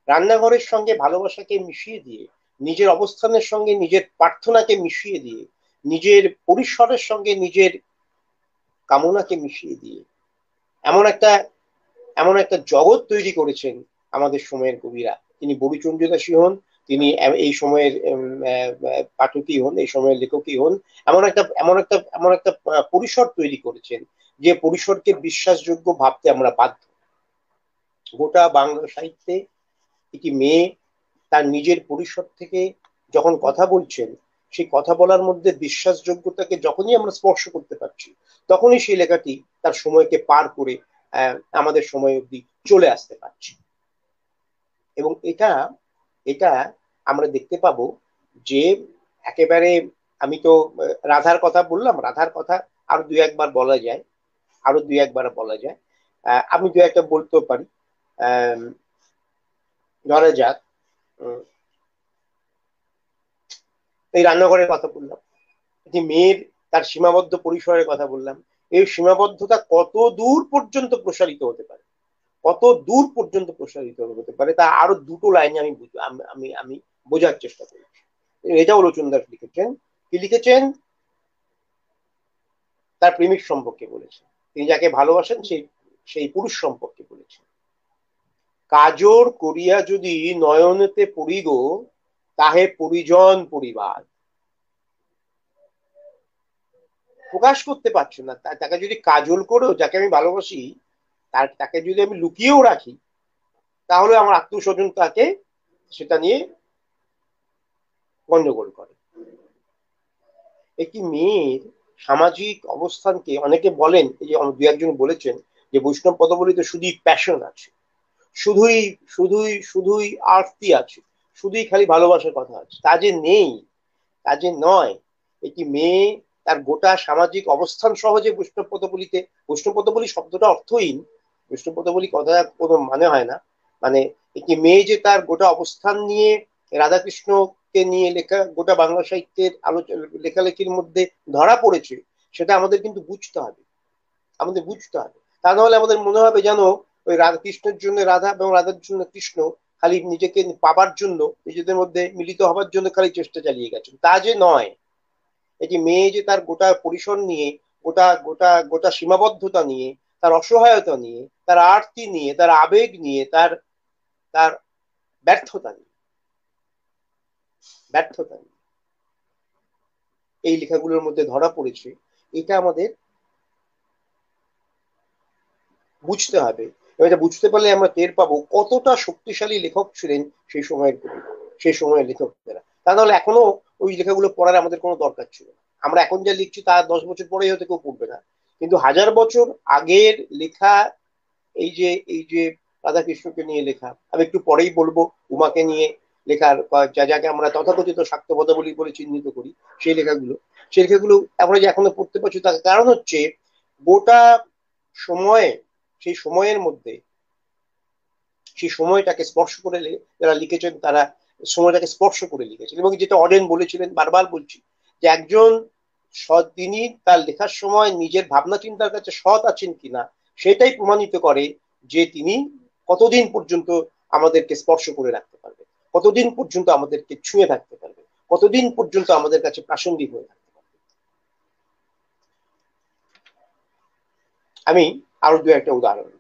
রান্নাঘরের সঙ্গে ভালোবাসাকে মিশিয়ে দিয়ে, নিজের অবস্থানের সঙ্গে নিজের প্রার্থনাকে মিশিয়ে দিয়ে, নিজের পরিসরের সঙ্গে নিজের কামনাকে মিশিয়ে দিয়ে এমন একটা জগৎ তৈরি করেছেন আমাদের সময়ের কবিরা। তিনি বরিচন্দ্র দাসী হন, তিনি এই সময়ের পাঠকই হন, এই সময়ের লেখকই হন, এমন একটা পরিসর তৈরি করেছেন যে পরিসরকে বিশ্বাসযোগ্য ভাবতে আমরা বাধ্য। গোটা বাংলা সাহিত্যে একটি মেয়ে তার নিজের পরিসর থেকে যখন কথা বলছেন, সেই কথা বলার মধ্যে বিশ্বাসযোগ্যতাকে যখনই আমরা স্পর্শ করতে পারছি, তখনই সেই লেখাটি তার সময়কে পার করে আমাদের সময় অবধি চলে আসতে পারছে। এবং এটা এটা আমরা দেখতে পাবো যে একেবারে, আমি তো রাধার কথা বললাম, রাধার কথা আরো দুই একবার বলা যায়, আরো দুই একবার বলা যায়। আমি দু একটা বলতেও পারি। ধরা যাক, এই রান্নাঘরের কথা বললাম, একটি মেয়ের তার সীমাবদ্ধ পরিসরের কথা বললাম। এই সীমাবদ্ধতা কত দূর পর্যন্ত প্রসারিত হতে পারে, কত দূর পর্যন্ত প্রসারিত হতে পারে, তা আরো দুটো লাইনে আমি আমি আমি বোঝার চেষ্টা করেছি। এটাও লোচন দাস লিখেছেন। কি লিখেছেন? তার প্রেমিক সম্পর্কে বলেছেন, তিনি যাকে ভালোবাসেন সেই সেই পুরুষ সম্পর্কে বলেছেন। কাজর করিয়া যদি নয়নেতে পড়ি গো, তাহে পরিজন পরিবার। প্রকাশ করতে পারছো না, তাকে যদি কাজল করো, যাকে আমি ভালোবাসি, তাকে যদি আমি লুকিয়েও রাখি, তাহলে আমার আত্মীয় স্বজন তাকে সেটা নিয়ে গন্ডগোল করে। একটি মেয়ের সামাজিক অবস্থানকে অনেকে বলেন, এই যে দু একজন বলেছেন যে বৈষ্ণব পদাবলীতে শুধুই প্যাশন আছে, শুধুই শুধুই শুধুই আরতি আছে, শুধুই খালি ভালোবাসার কথা আছে। তা যে নেই, তা যে নয়। একটি মেয়ে তার গোটা সামাজিক অবস্থান সহজে বৈষ্ণব পদাবলীতে, বৈষ্ণব পদাবলী শব্দটা অর্থহীন, বৈষ্ণব পদাবলী কথা কোনো মানে হয় না। মানে একটি মেয়ে যে তার গোটা অবস্থান নিয়ে রাধাকৃষ্ণকে নিয়ে লেখা গোটা বাংলা সাহিত্যের আলোচনা লেখালেখির মধ্যে ধরা পড়েছে, সেটা আমাদের কিন্তু বুঝতে হবে, আমাদের বুঝতে হবে। তা নাহলে আমাদের মনে হবে যেন ওই কৃষ্ণের জন্য রাধা এবং রাধার জন্য কৃষ্ণ খালি নিজেকে পাবার জন্য, নিজেদের মধ্যে মিলিত হবার জন্য খালি চেষ্টা চালিয়ে গেছেন, তা যে নয়। এই যে মেয়ে যে তার গোটা পরিসর নিয়ে, গোটা গোটা গোটা সীমাবদ্ধতা নিয়ে, তার অসহায়তা নিয়ে, তার আরতি নিয়ে, তার আবেগ নিয়ে, তার তার ব্যর্থতা নিয়ে, ব্যর্থতা নিয়ে এই লেখাগুলোর মধ্যে ধরা পড়েছে, এটা আমাদের বুঝতে হবে। এটা বুঝতে পারলে আমরা টের পাবো কতটা শক্তিশালী লেখক ছিলেন সেই সময়ের কবি, সেই সময়ের লেখকেরা। তা নাহলে এখনো ওই লেখাগুলো পড়ার আমাদের কোনো দরকার ছিল না। আমরা এখন যা লিখছি তা 10 বছর পরেই হয়তো কেউ পড়বে না, কিন্তু 1000 বছর আগের লেখা, এই যে রাধাকৃষ্ণকে নিয়ে লেখা, আমি একটু পরেই বলবো উমাকে নিয়ে লেখার, যাকে আমরা তথাকথিত শাক্তপদাবলী বলে চিহ্নিত করি, সেই লেখাগুলো, সেই লেখাগুলো আমরা যে এখনো পড়তে পারছি, তার কারণ হচ্ছে গোটা সময়ে, সেই সময়ের মধ্যে, সেই সময়টাকে স্পর্শ করে যারা লিখেছেন তারা সময়টাকে স্পর্শ করে লিখেছেন। এবং যেটা অডেন বলেছিলেন, বারবার বলছি, যে একজন সৎ, তিনি তার লেখার সময় নিজের ভাবনা চিন্তার কাছে সৎ আছেন কিনা সেটাই প্রমাণিত করে যে তিনি কতদিন পর্যন্ত আমাদেরকে স্পর্শ করে রাখতে পারবে, কতদিন পর্যন্ত আমাদেরকে ছুঁয়ে থাকতে পারবে, কতদিন পর্যন্ত আমাদের কাছে প্রাসঙ্গিক হয়ে থাকতে পারবে। আমি আরো দু একটা উদাহরণ,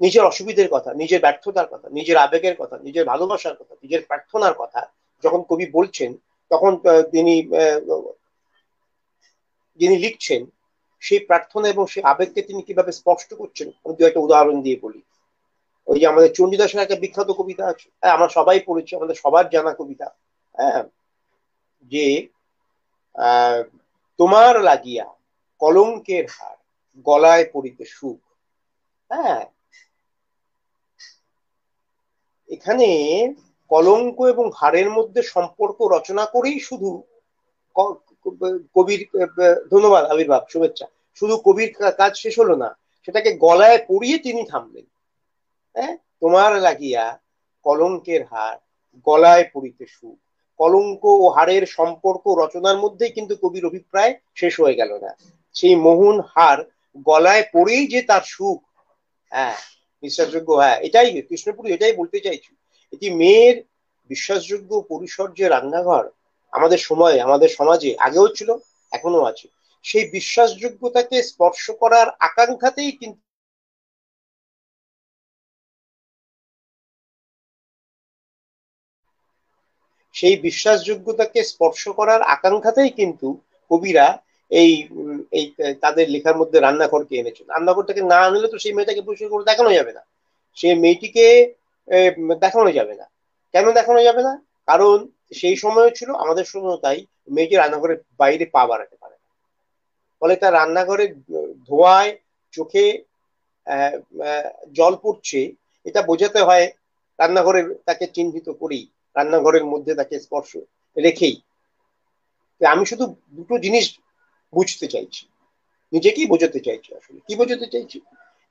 নিজের অসুবিধের কথা, নিজের ব্যর্থতার কথা, নিজের আবেগের কথা, নিজের ভালোবাসার কথা, নিজের প্রার্থনার কথা যখন কবি বলছেন, তখন তিনি যিনি লিখছেন সেই প্রার্থনা এবং সেই আবেগকে তিনি কিভাবে স্পষ্ট করছেন, আমি দু একটা উদাহরণ দিয়ে বলি। ওই যে আমাদের চণ্ডীদাসের একটা বিখ্যাত কবিতা আছে, আমরা সবাই পড়েছি, আমাদের সবার জানা কবিতা, হ্যাঁ, যে তোমার লাগিয়া কলঙ্কের হার, গলায় পড়িতে সুখ। হ্যাঁ, এখানে কলঙ্ক এবং হারের মধ্যে সম্পর্ক রচনা করেই শুধু কবির, ধন্যবাদ আবির্ভাব, শুভেচ্ছা, শুধু কবির কাজ শেষ হলো না, সেটাকে গলায় পরিয়ে তিনি থামলেন। হ্যাঁ, তোমার লাগিয়া কলঙ্কের হার, গলায় পড়িতে সুখ। কলঙ্ক ও হারের সম্পর্ক রচনার মধ্যেই কিন্তু কবির অভিপ্রায় শেষ হয়ে গেল না, সেই মোহন হার গলায় পড়েই যে তার সুখ। হ্যাঁ, বিশ্বাসযোগ্য, হ্যাঁ, এটাই কৃষ্ণপুরী এটাই বলতে চাইছি। এটি মেয়ের বিশ্বাসযোগ্য পরিসর যে রান্নাঘর আমাদের সময়ে, আমাদের সমাজে আগেও ছিল, এখনো আছে, সেই বিশ্বাসযোগ্যতাকে স্পর্শ করার আকাঙ্ক্ষাতেই কিন্তু, সেই বিশ্বাসযোগ্যতাকে স্পর্শ করার আকাঙ্ক্ষাতেই কিন্তু কবিরা এই এই তাদের লেখার মধ্যে রান্নাঘরকে এনেছেন। রান্নাঘরটাকে না আনলে তো সেই মেয়েটাকে পরিষ্কার করে দেখানো যাবে না, সেই মেয়েটিকে দেখানো যাবে না। কেন দেখানো যাবে না? কারণ সেই সময় ছিল, আমাদের সময় তাই, মেয়েটি রান্নাঘরের বাইরে পা বাড়াতে পারে না। ফলে তার রান্নাঘরের ধোঁয়ায় চোখে আহ, আহ, জল পড়ছে, এটা বোঝাতে হয় রান্নাঘরের তাকে চিহ্নিত করেই, রান্নাঘরের মধ্যে তাকে স্পর্শ রেখেই। আমি শুধু দুটো জিনিস বুঝতে চাইছি, নিজেকেই বোঝাতে চাইছি। আসলে কি বোঝাতে চাইছি,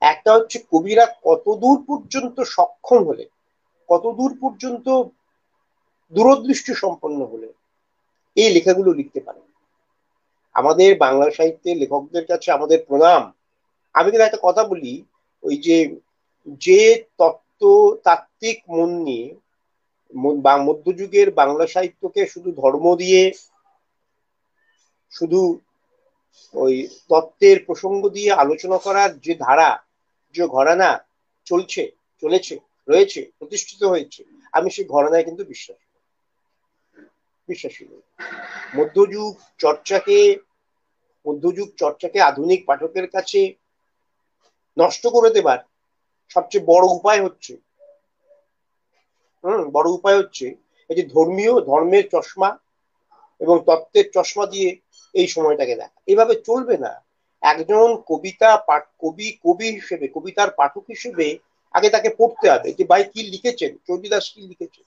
একটা হচ্ছে কবিরা কতদূর পর্যন্ত সক্ষম হলে, কতদূর পর্যন্ত দূরদৃষ্টি সম্পন্ন হলে এই লেখাগুলো লিখতে পারে। আমাদের বাংলা সাহিত্যের লেখকদের কাছে আমাদের প্রণাম। আমি কিন্তু একটা কথা বলি, ওই যে যে তত্ত্ব তাত্ত্বিক মন নিয়ে মধ্যযুগের বাংলা সাহিত্যকে শুধু ধর্ম দিয়ে, শুধু ওই তত্ত্বের প্রসঙ্গ দিয়ে আলোচনা করার যে ধারা, যে ঘরানা চলছে, চলেছে, রয়েছে, প্রতিষ্ঠিত হয়েছে, আমি সেই ঘরানায় কিন্তু বিশ্বাসী নই। মধ্যযুগ চর্চাকে মধ্যযুগ চর্চাকে আধুনিক পাঠকের কাছে নষ্ট করে দেবার সবচেয়ে বড় উপায় হচ্ছে, বড় উপায় হচ্ছে এই যে ধর্মের চশমা এবং তত্ত্বের চশমা দিয়ে এই সময়টাকে দেখা। এভাবে চলবে না। একজন কবি হিসেবে, কবিতার পাঠক হিসেবে আগে তাকে পড়তে হবে যে ভাই কি লিখেছেন, চণ্ডীদাস কি লিখেছেন,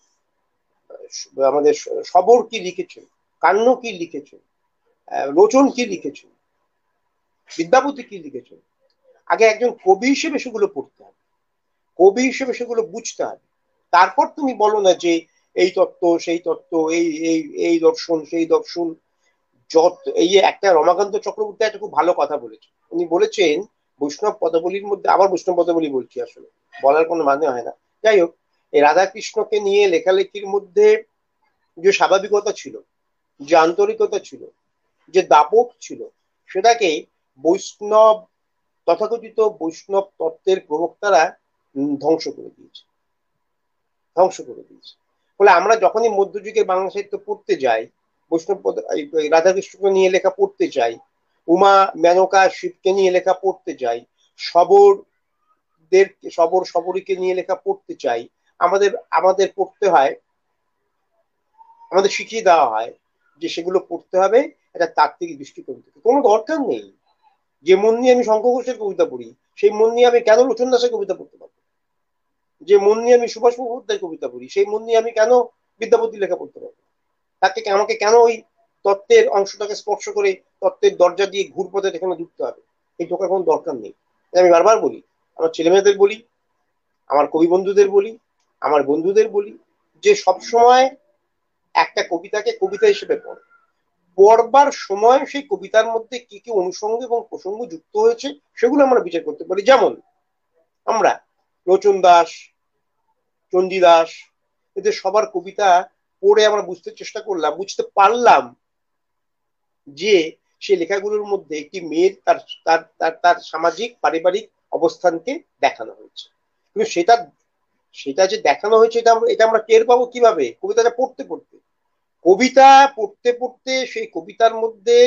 আমাদের সবর কি লিখেছেন, কান্ন কি লিখেছেন, লোচন কি লিখেছেন, বিদ্যাপতি কি লিখেছেন। আগে একজন কবি হিসেবে সেগুলো পড়তে হবে, কবি হিসেবে সেগুলো বুঝতে হবে। তারপর তুমি বলো না যে এই তত্ত্ব সেই তত্ত্ব, এই এই এই দর্শন সেই দর্শন। এই যে একটা রমাকান্ত চক্রবর্তী একটা খুব ভালো কথা বলেছেন, উনি বলেছেন বৈষ্ণব পদাবলীর মধ্যে, আবার বৈষ্ণব পদাবলী বলছি, আসলে বলার কোনো মানে হয় না, যাই হোক, এই রাধাকৃষ্ণকে নিয়ে লেখালেখির মধ্যে যে স্বাভাবিকতা ছিল, যে আন্তরিকতা ছিল, যে দাপট ছিল, সেটাকে বৈষ্ণব, তথাকথিত বৈষ্ণব তত্ত্বের প্রবক্তারা ধ্বংস করে দিয়েছে, ধ্বংস করে দিয়েছে। ফলে আমরা যখনই মধ্যযুগের বাংলা সাহিত্য পড়তে যাই, বৈষ্ণব রাধাকৃষ্ণকে নিয়ে লেখা পড়তে চাই, উমা মেনকা শিবকে নিয়ে লেখা পড়তে চাই, সবরীকে নিয়ে লেখা পড়তে চাই, আমাদের আমাদের পড়তে হয়, আমাদের শিখিয়ে দেওয়া হয় যে সেগুলো পড়তে হবে একটা তাত্ত্বিক দৃষ্টিকোণ থেকে। কোনো দরকার নেই। যে মন নিয়ে আমি শঙ্খ ঘোষের কবিতা পড়ি, সেই মন নিয়ে আমি কেন লোচন দাসের কবিতা পড়তে পারবো? যে মন নিয়ে আমি সুভাষ মুখোপাধ্যায়ের কবিতা পড়ি, সেই মন নিয়ে আমি কেন বিদ্যাপতির লেখা পড়তে পারবো? আমাকে কেন ওই তত্ত্বের অংশটাকে স্পর্শ করে তত্ত্বের দরজা দিয়ে ঘুরপথে এখানে ঢুকতে হবে? এই ঢোকার কোনো দরকার নেই। আমি বারবার বলি, আমার ছেলে মেয়েদের বলি, আমার কবি বন্ধুদের বলি, আমার বন্ধুদের বলি, যে সবসময় একটা কবিতাকে কবিতা হিসেবে পড়ো। পড়বার সময় সেই কবিতার মধ্যে কি কি অনুষঙ্গ এবং প্রসঙ্গ যুক্ত হয়েছে সেগুলো আমরা বিচার করতে পারি। যেমন আমরা লোচন দাস, চণ্ডীদাস, এদের সবার কবিতা পড়ে আমরা বুঝতে পারলাম যে সেই লেখাগুলোর মধ্যে একটি মেয়ের তার তার তার তার সামাজিক পারিবারিক অবস্থানকে দেখানো হয়েছে। কিন্তু সেটা সেটা যে দেখানো হয়েছে, এটা আমরা টের পাবো কিভাবে? কবিতাটা পড়তে পড়তে। কবিতা পড়তে পড়তে সেই কবিতার মধ্যে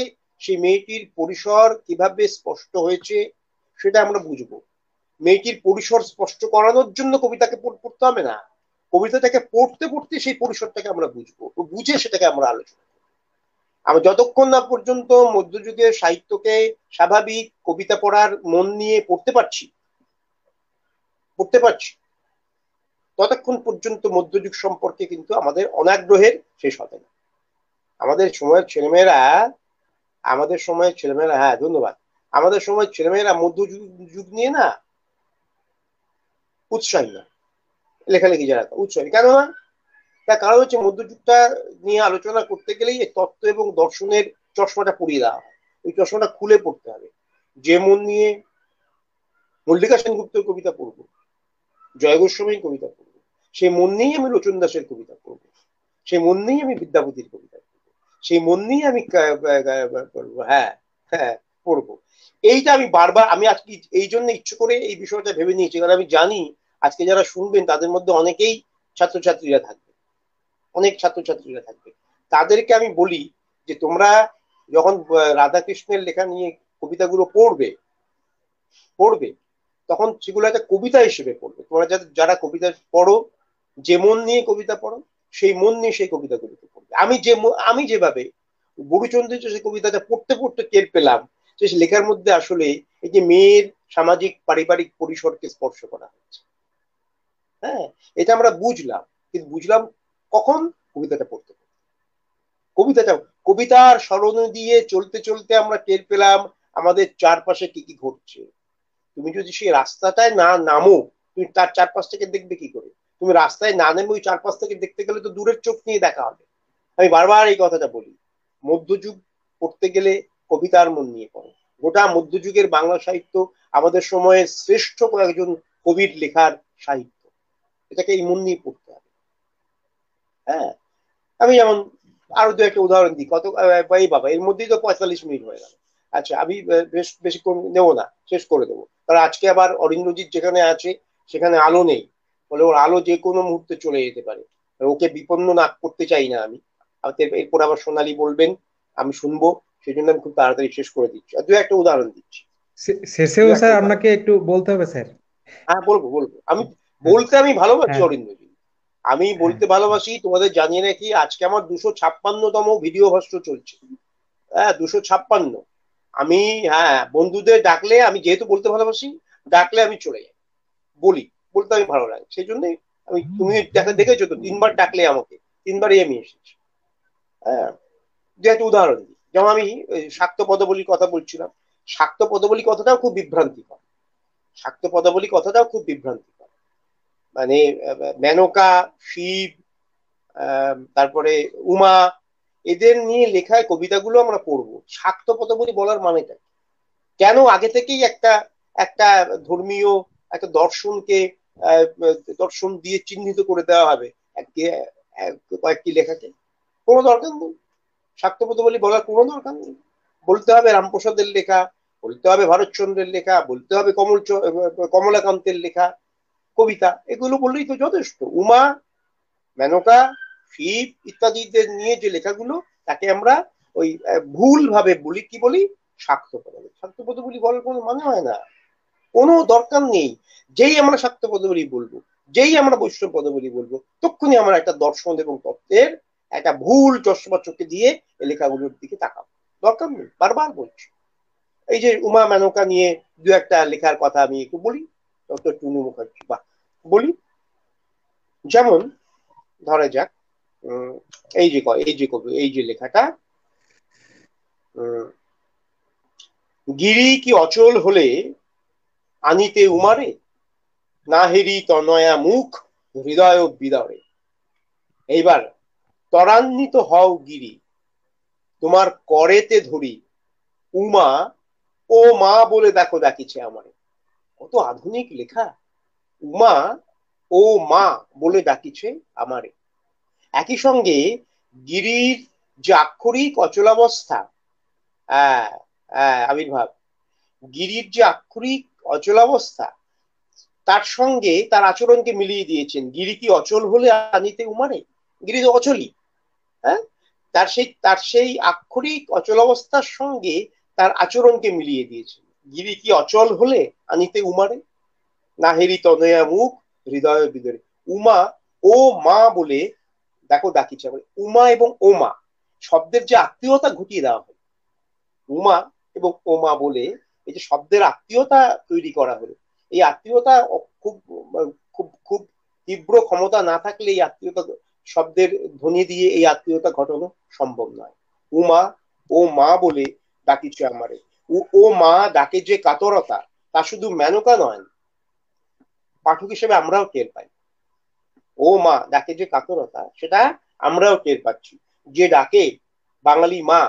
সেই মেয়েটির পরিসর কিভাবে স্পষ্ট হয়েছে সেটা আমরা বুঝবো। মেয়েটির পরিসর স্পষ্ট করানোর জন্য কবিতাকে পড়তে হবে না, কবিতাটাকে পড়তে পড়তে সেই পরিসরটাকে আমরা বুঝবো, বুঝে সেটাকে আমরা আলোচনা। আমরা যতক্ষণ না পর্যন্ত মধ্যযুগের সাহিত্যকে স্বাভাবিক কবিতা পড়ার মন নিয়ে পড়তে পারছি ততক্ষণ পর্যন্ত মধ্যযুগ সম্পর্কে কিন্তু আমাদের অনাগ্রহের শেষ হবে না। আমাদের সময়ের ছেলেমেয়েরা, হ্যাঁ ধন্যবাদ, আমাদের সময়ের ছেলেমেয়েরা মধ্যযুগ যুগ নিয়ে না উৎসাহী না, লেখালেখি যারা উৎসাহী কেন না? তার কারণ হচ্ছে মধ্যযুগটা নিয়ে আলোচনা করতে গেলেই তত্ত্ব এবং দর্শনের চশমাটা পরিয়ে দেওয়া হয়, ওই চশমাটা খুলে পড়তে হবে। যে মন নিয়ে মল্লিকা সেনগুপ্তের কবিতা পড়বো, জয় গোস্বামীর কবিতা পড়বো, সেই মন নিয়েই আমি লোচন দাসের কবিতা পড়বো, সেই মন নিয়েই আমি বিদ্যাপতির কবিতা পড়বো, সেই মন নিয়েই আমি পড়বো, হ্যাঁ হ্যাঁ পড়বো। এইটা আমি বারবার, আমি আজকে এই জন্য ইচ্ছে করে এই বিষয়টা ভেবে নিয়েছি, কারণ আমি জানি আজকে যারা শুনবেন তাদের মধ্যে অনেকেই ছাত্রছাত্রীরা থাকবে, অনেক ছাত্রছাত্রীরা থাকবে। তাদেরকে আমি বলি যে তোমরা যখন রাধাকৃষ্ণের লেখা নিয়ে কবিতাগুলো পড়বে পড়বে তখন সেগুলো একটা কবিতা হিসেবে পড়বে। তোমরা যারা কবিতা পড়ো, যে মন নিয়ে কবিতা পড়ো, সেই মন নিয়ে সেই কবিতাগুলোকে পড়বে। আমি যেভাবে বরুচন্দ্রের যে কবিতাটা পড়তে পড়তে টের পেলাম যে লেখার মধ্যে আসলে এই যে মেয়ের সামাজিক পারিবারিক পরিসরকে স্পর্শ করা হয়েছে। হ্যাঁ, এটা আমরা বুঝলাম, কিন্তু বুঝলাম কখন? কবিতাটা পড়তে পড়তে। কবিতার স্মরণ দিয়ে চলতে চলতে আমরা টের পেলাম আমাদের চারপাশে কি কি ঘটছে। তুমি যদি সেই রাস্তাটায় না নামো, তুমি তার চারপাশ থেকে দেখবে কি করে? তুমি রাস্তায় না নেমে ওই চারপাশ থেকে দেখতে গেলে তো দূরের চোখ নিয়ে দেখা হবে। আমি বারবার এই কথাটা বলি, মধ্যযুগ পড়তে গেলে কবিতার মন নিয়ে পড়ো। গোটা মধ্যযুগের বাংলা সাহিত্য আমাদের সময়ের শ্রেষ্ঠ কয়েকজন কবির লেখার সাহিত্য, এটাকে এই মন নিয়ে পড়তে হবে। হ্যাঁ, আমি যেমন আরো দু একটা উদাহরণ দিই। এই বাবা, এর মধ্যেই তো 45 মিনিট হয়ে গেল। আচ্ছা, আমি বেশ বেশিক্ষণ নেবো না, শেষ করে দেবো। কারণ আজকে আবার অরিন্দ্রজিৎ যেখানে আছে সেখানে আলো নেই, বলে ওর আলো যে কোনো মুহূর্তে চলে যেতে পারে। ওকে বিপন্ন না করতে চাই না আমি। এরপর আবার সোনালী বলবেন, আমি শুনবো, সেই জন্য আমি খুব তাড়াতাড়ি শেষ করে দিচ্ছি। আর দু একটা উদাহরণ দিচ্ছি। দু শেষেও একটা স্যার উদাহরণ, আপনাকে একটু বলতে হবে স্যার। হ্যাঁ বলবো বলবো। আমি হ্যাঁ বলতে আমি ভালোবাসি হ্যাঁ অরিন্দ্রজিৎ, আমি হ্যাঁ। বলতে ভালোবাসি। তোমাদের জানিয়ে রাখি, আজকে আমার 256তম ভিডিও ভাষ্য চলছে। হ্যাঁ, 256। আমি, হ্যাঁ, বন্ধুদের ডাকলে, আমি যেহেতু বলতে ভালোবাসি, ডাকলে আমি চলে যাই, বলি, বলতে আমি ভালো লাগে, সেই জন্যই আমি, তুমি দেখেছো তো 3বার ডাকলে আমাকে, 3বারই আমি এসেছি। হ্যাঁ, যে একটা উদাহরণ দিই, যেমন আমি শাক্ত পদাবলীর কথা বলছিলাম। শাক্ত পদাবলী কথাটাও খুব বিভ্রান্তিকর। শাক্ত পদাবলী কথাটাও খুব বিভ্রান্তিকর। মানে মেনকা, শিব, তারপরে উমা, এদের নিয়ে লেখায় কবিতাগুলো আমরা পড়বো। শাক্ত পদাবলী বলার মানেটা কেন? আগে থেকেই একটা একটা ধর্মীয় একটা দর্শনকে দর্শন দিয়ে চিহ্নিত করে দেওয়া হবে কয়েকটি লেখাকে। কোনো দরকার নেই, শাক্তপদাবলী বলার কোনো দরকার নেই। বলতে হবে রামপ্রসাদের লেখা, বলতে হবে ভারতচন্দ্রের লেখা, বলতে হবে কমলাকান্তের লেখা কবিতা, এগুলো বললেই তো যথেষ্ট। উমা, মেনকা, শিব ইত্যাদিদের নিয়ে যে লেখাগুলো, তাকে আমরা ওই ভুল ভাবে বলি, কি বলি? শাক্ত পদাবলী। শাক্ত পদাবলী বলার কোনো মানে হয় না, কোনো দরকার নেই। যেই আমরা শাক্ত পদাবলী বলবো, যেই আমরা বৈষ্ণব পদাবলী বলবো, তক্ষুনি আমরা একটা দর্শন এবং তত্ত্বের একটা ভুল চশমা চোখে দিয়ে এই লেখাগুলোর দিকে তাকাবো। দরকার নেই, বারবার বলছি। এই যে উমা মেনকা নিয়ে দু একটা লেখার কথা আমি একটু বলি, ডক্টর টুনু মুখার্জি, বা বলি। যেমন ধরা যাক, এই যে লেখাটা, গিরি কি অচল হলে আনিতে উমারে, না হেরি তনয়া মুখ হৃদয় বিদরে। এইবার, ত্বরান্বিত হও গিরি, তোমার করেতে ধরি, উমা ও মা বলে দেখো ডাকিছে আমারে। কত আধুনিক লেখা! উমা ও মা বলে ডাকিছে আমারে। একই সঙ্গে গিরির যে আক্ষরিক অচলাবস্থা, হ্যাঁ হ্যাঁ, আবির্ভাব, গিরির যে আক্ষরিক অচলাবস্থা, তার সঙ্গে তার আচরণকে মিলিয়ে দিয়েছেন। গিরি কি অচল হলে আনিতে উমারে, গিরি তো অচলই। হ্যাঁ, তার সেই আক্ষরিক অচলাবস্থার সঙ্গে তার আচরণকে মিলিয়ে দিয়েছেন। গিরি কি অচল হলে আনিতে উমারে, না হেরি তনয়া মুখ হৃদয় বিদরে। উমা ও মা বলে দেখো ডাকিছে। উমা এবং ওমা শব্দের যে আত্মীয়তা ঘটিয়ে দেওয়া হয়, উমা এবং ওমা বলে এই যে শব্দের আত্মীয়তা তৈরি করা হলো, এই আত্মীয়তা খুব খুব খুব তীব্র ক্ষমতা না থাকলে এই আত্মীয়তা, শব্দের ধ্বনি দিয়ে এই আত্মীয়তা ঘটানো সম্ভব নয়। উমা ও মা বলে ডাকিছে আমারে। ও মা ডাকে যে কাতরতা, তা শুধু মেনকা নয়, পাঠক হিসেবে আমরাও টের পাই। ও মা ডাকে যে কাতরতা, সেটা আমরাও টের পাচ্ছি। যে ডাকে বাঙালি মা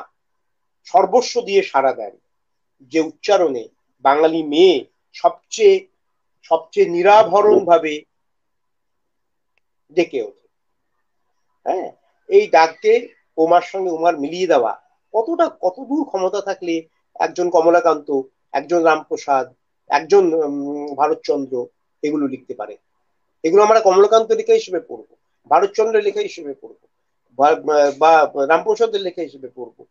সর্বস্ব দিয়ে সাড়া দেন, যে উচ্চারণে বাঙালি মেয়ে সবচেয়ে সবচেয়ে নিরাভরণ ভাবে ডেকে ওঠে। হ্যাঁ, এই ডাককে ওমার সঙ্গে ওমার মিলিয়ে দেওয়া, কতদূর ক্ষমতা থাকলে একজন কমলাকান্ত, একজন রামপ্রসাদ, একজন ভারতচন্দ্র এগুলো লিখতে পারে। এগুলো আমরা কমলাকান্ত লেখা হিসেবে পড়বো, ভারতচন্দ্রের লেখা হিসেবে পড়বো, বা রামপ্রসাদের লেখা হিসেবে পড়বো,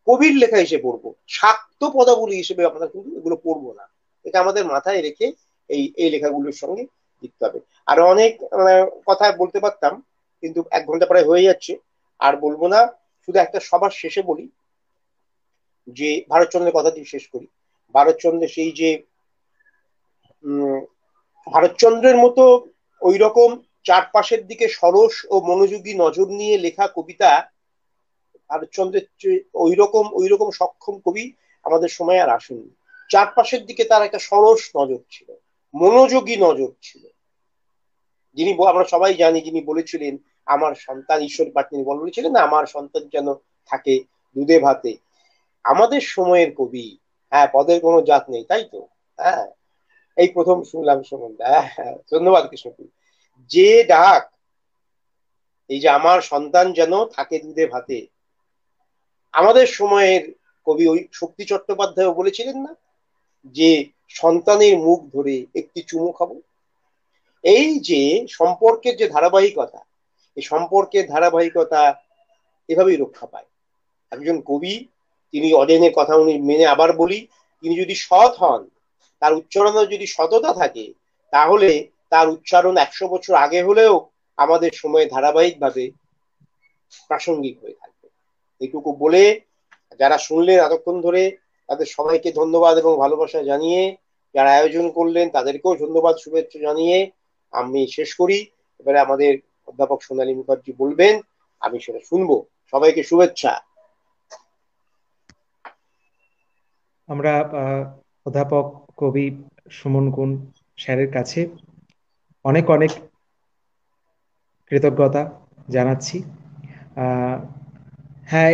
কবির লেখা হিসেবে পড়বো। শাক্ত পদাবলী হিসেবে আমরা কিন্তু এগুলো পড়বো না। এটা আমাদের মাথায় রেখে এই এই লেখাগুলোর সঙ্গে লিখতে হবে। আরো অনেক কথা বলতে পারতাম, কিন্তু 1 ঘন্টা প্রায় হয়ে যাচ্ছে, আর বলবো না। শুধু একটা সবার শেষে বলি যে ভারতচন্দ্রের কথা দিয়ে শেষ করি। ভারতচন্দ্রের সেই যে উম, ভারতচন্দ্রের মতো ওই রকম চারপাশের দিকে সরস ও মনোযোগী নজর নিয়ে লেখা কবিতা, ভারতচন্দ্রের ওই রকম সক্ষম কবি আমাদের সময় আর আসেননি। চারপাশের দিকে তার একটা সরস নজর ছিল, মনোযোগী নজর ছিল। আমরা সবাই জানি, যিনি বলেছিলেন আমার সন্তান, ঈশ্বর পাঠ তিনি বলেছিলেন না, আমার সন্তান যেন থাকে দুধে ভাতে। আমাদের সময়ের কবি, হ্যাঁ, পদের কোনো জাত নেই, তাই তো? হ্যাঁ, এই প্রথম শুনলাম সুমনদা। হ্যাঁ, ধন্যবাদ কৃষ্ণপুর। যে ডাক, এই যে আমার সন্তান যেন থাকে দুধে ভাতে, আমাদের সময়ের কবি ওই শক্তি চট্টোপাধ্যায় বলেছিলেন না যে সন্তানের মুখ ধরে একটি চুমু খাবো। এই যে সম্পর্কের যে ধারাবাহিকতা, এই সম্পর্কের ধারাবাহিকতা এভাবেই রক্ষা পায় একজন কবি। তিনি অডেনের কথা উনি মেনে আবার বলি, তিনি যদি সৎ হন, তার উচ্চারণে যদি সততা থাকে, তাহলে তার উচ্চারণ 100 বছর আগে হলেও আমাদের সময়ে ধারাবাহিকভাবে প্রাসঙ্গিক হয়ে থাকবে। এইটুকু বলে যারা শুনলেন এতক্ষণ ধরে, তাদের সবাইকে ধন্যবাদ এবং ভালোবাসা জানিয়ে, যারা আয়োজন করলেন তাদেরকেও ধন্যবাদ শুভেচ্ছা জানিয়ে আমি শেষ করি। এবারে আমাদের অধ্যাপক সোনালী মুখার্জি বলবেন, আমি সেটা শুনবো। সবাইকে শুভেচ্ছা। আমরা অধ্যাপক কবি সুমন গুণ স্যারের কাছে অনেক অনেক কৃতজ্ঞতা জানাচ্ছি। হ্যাঁ,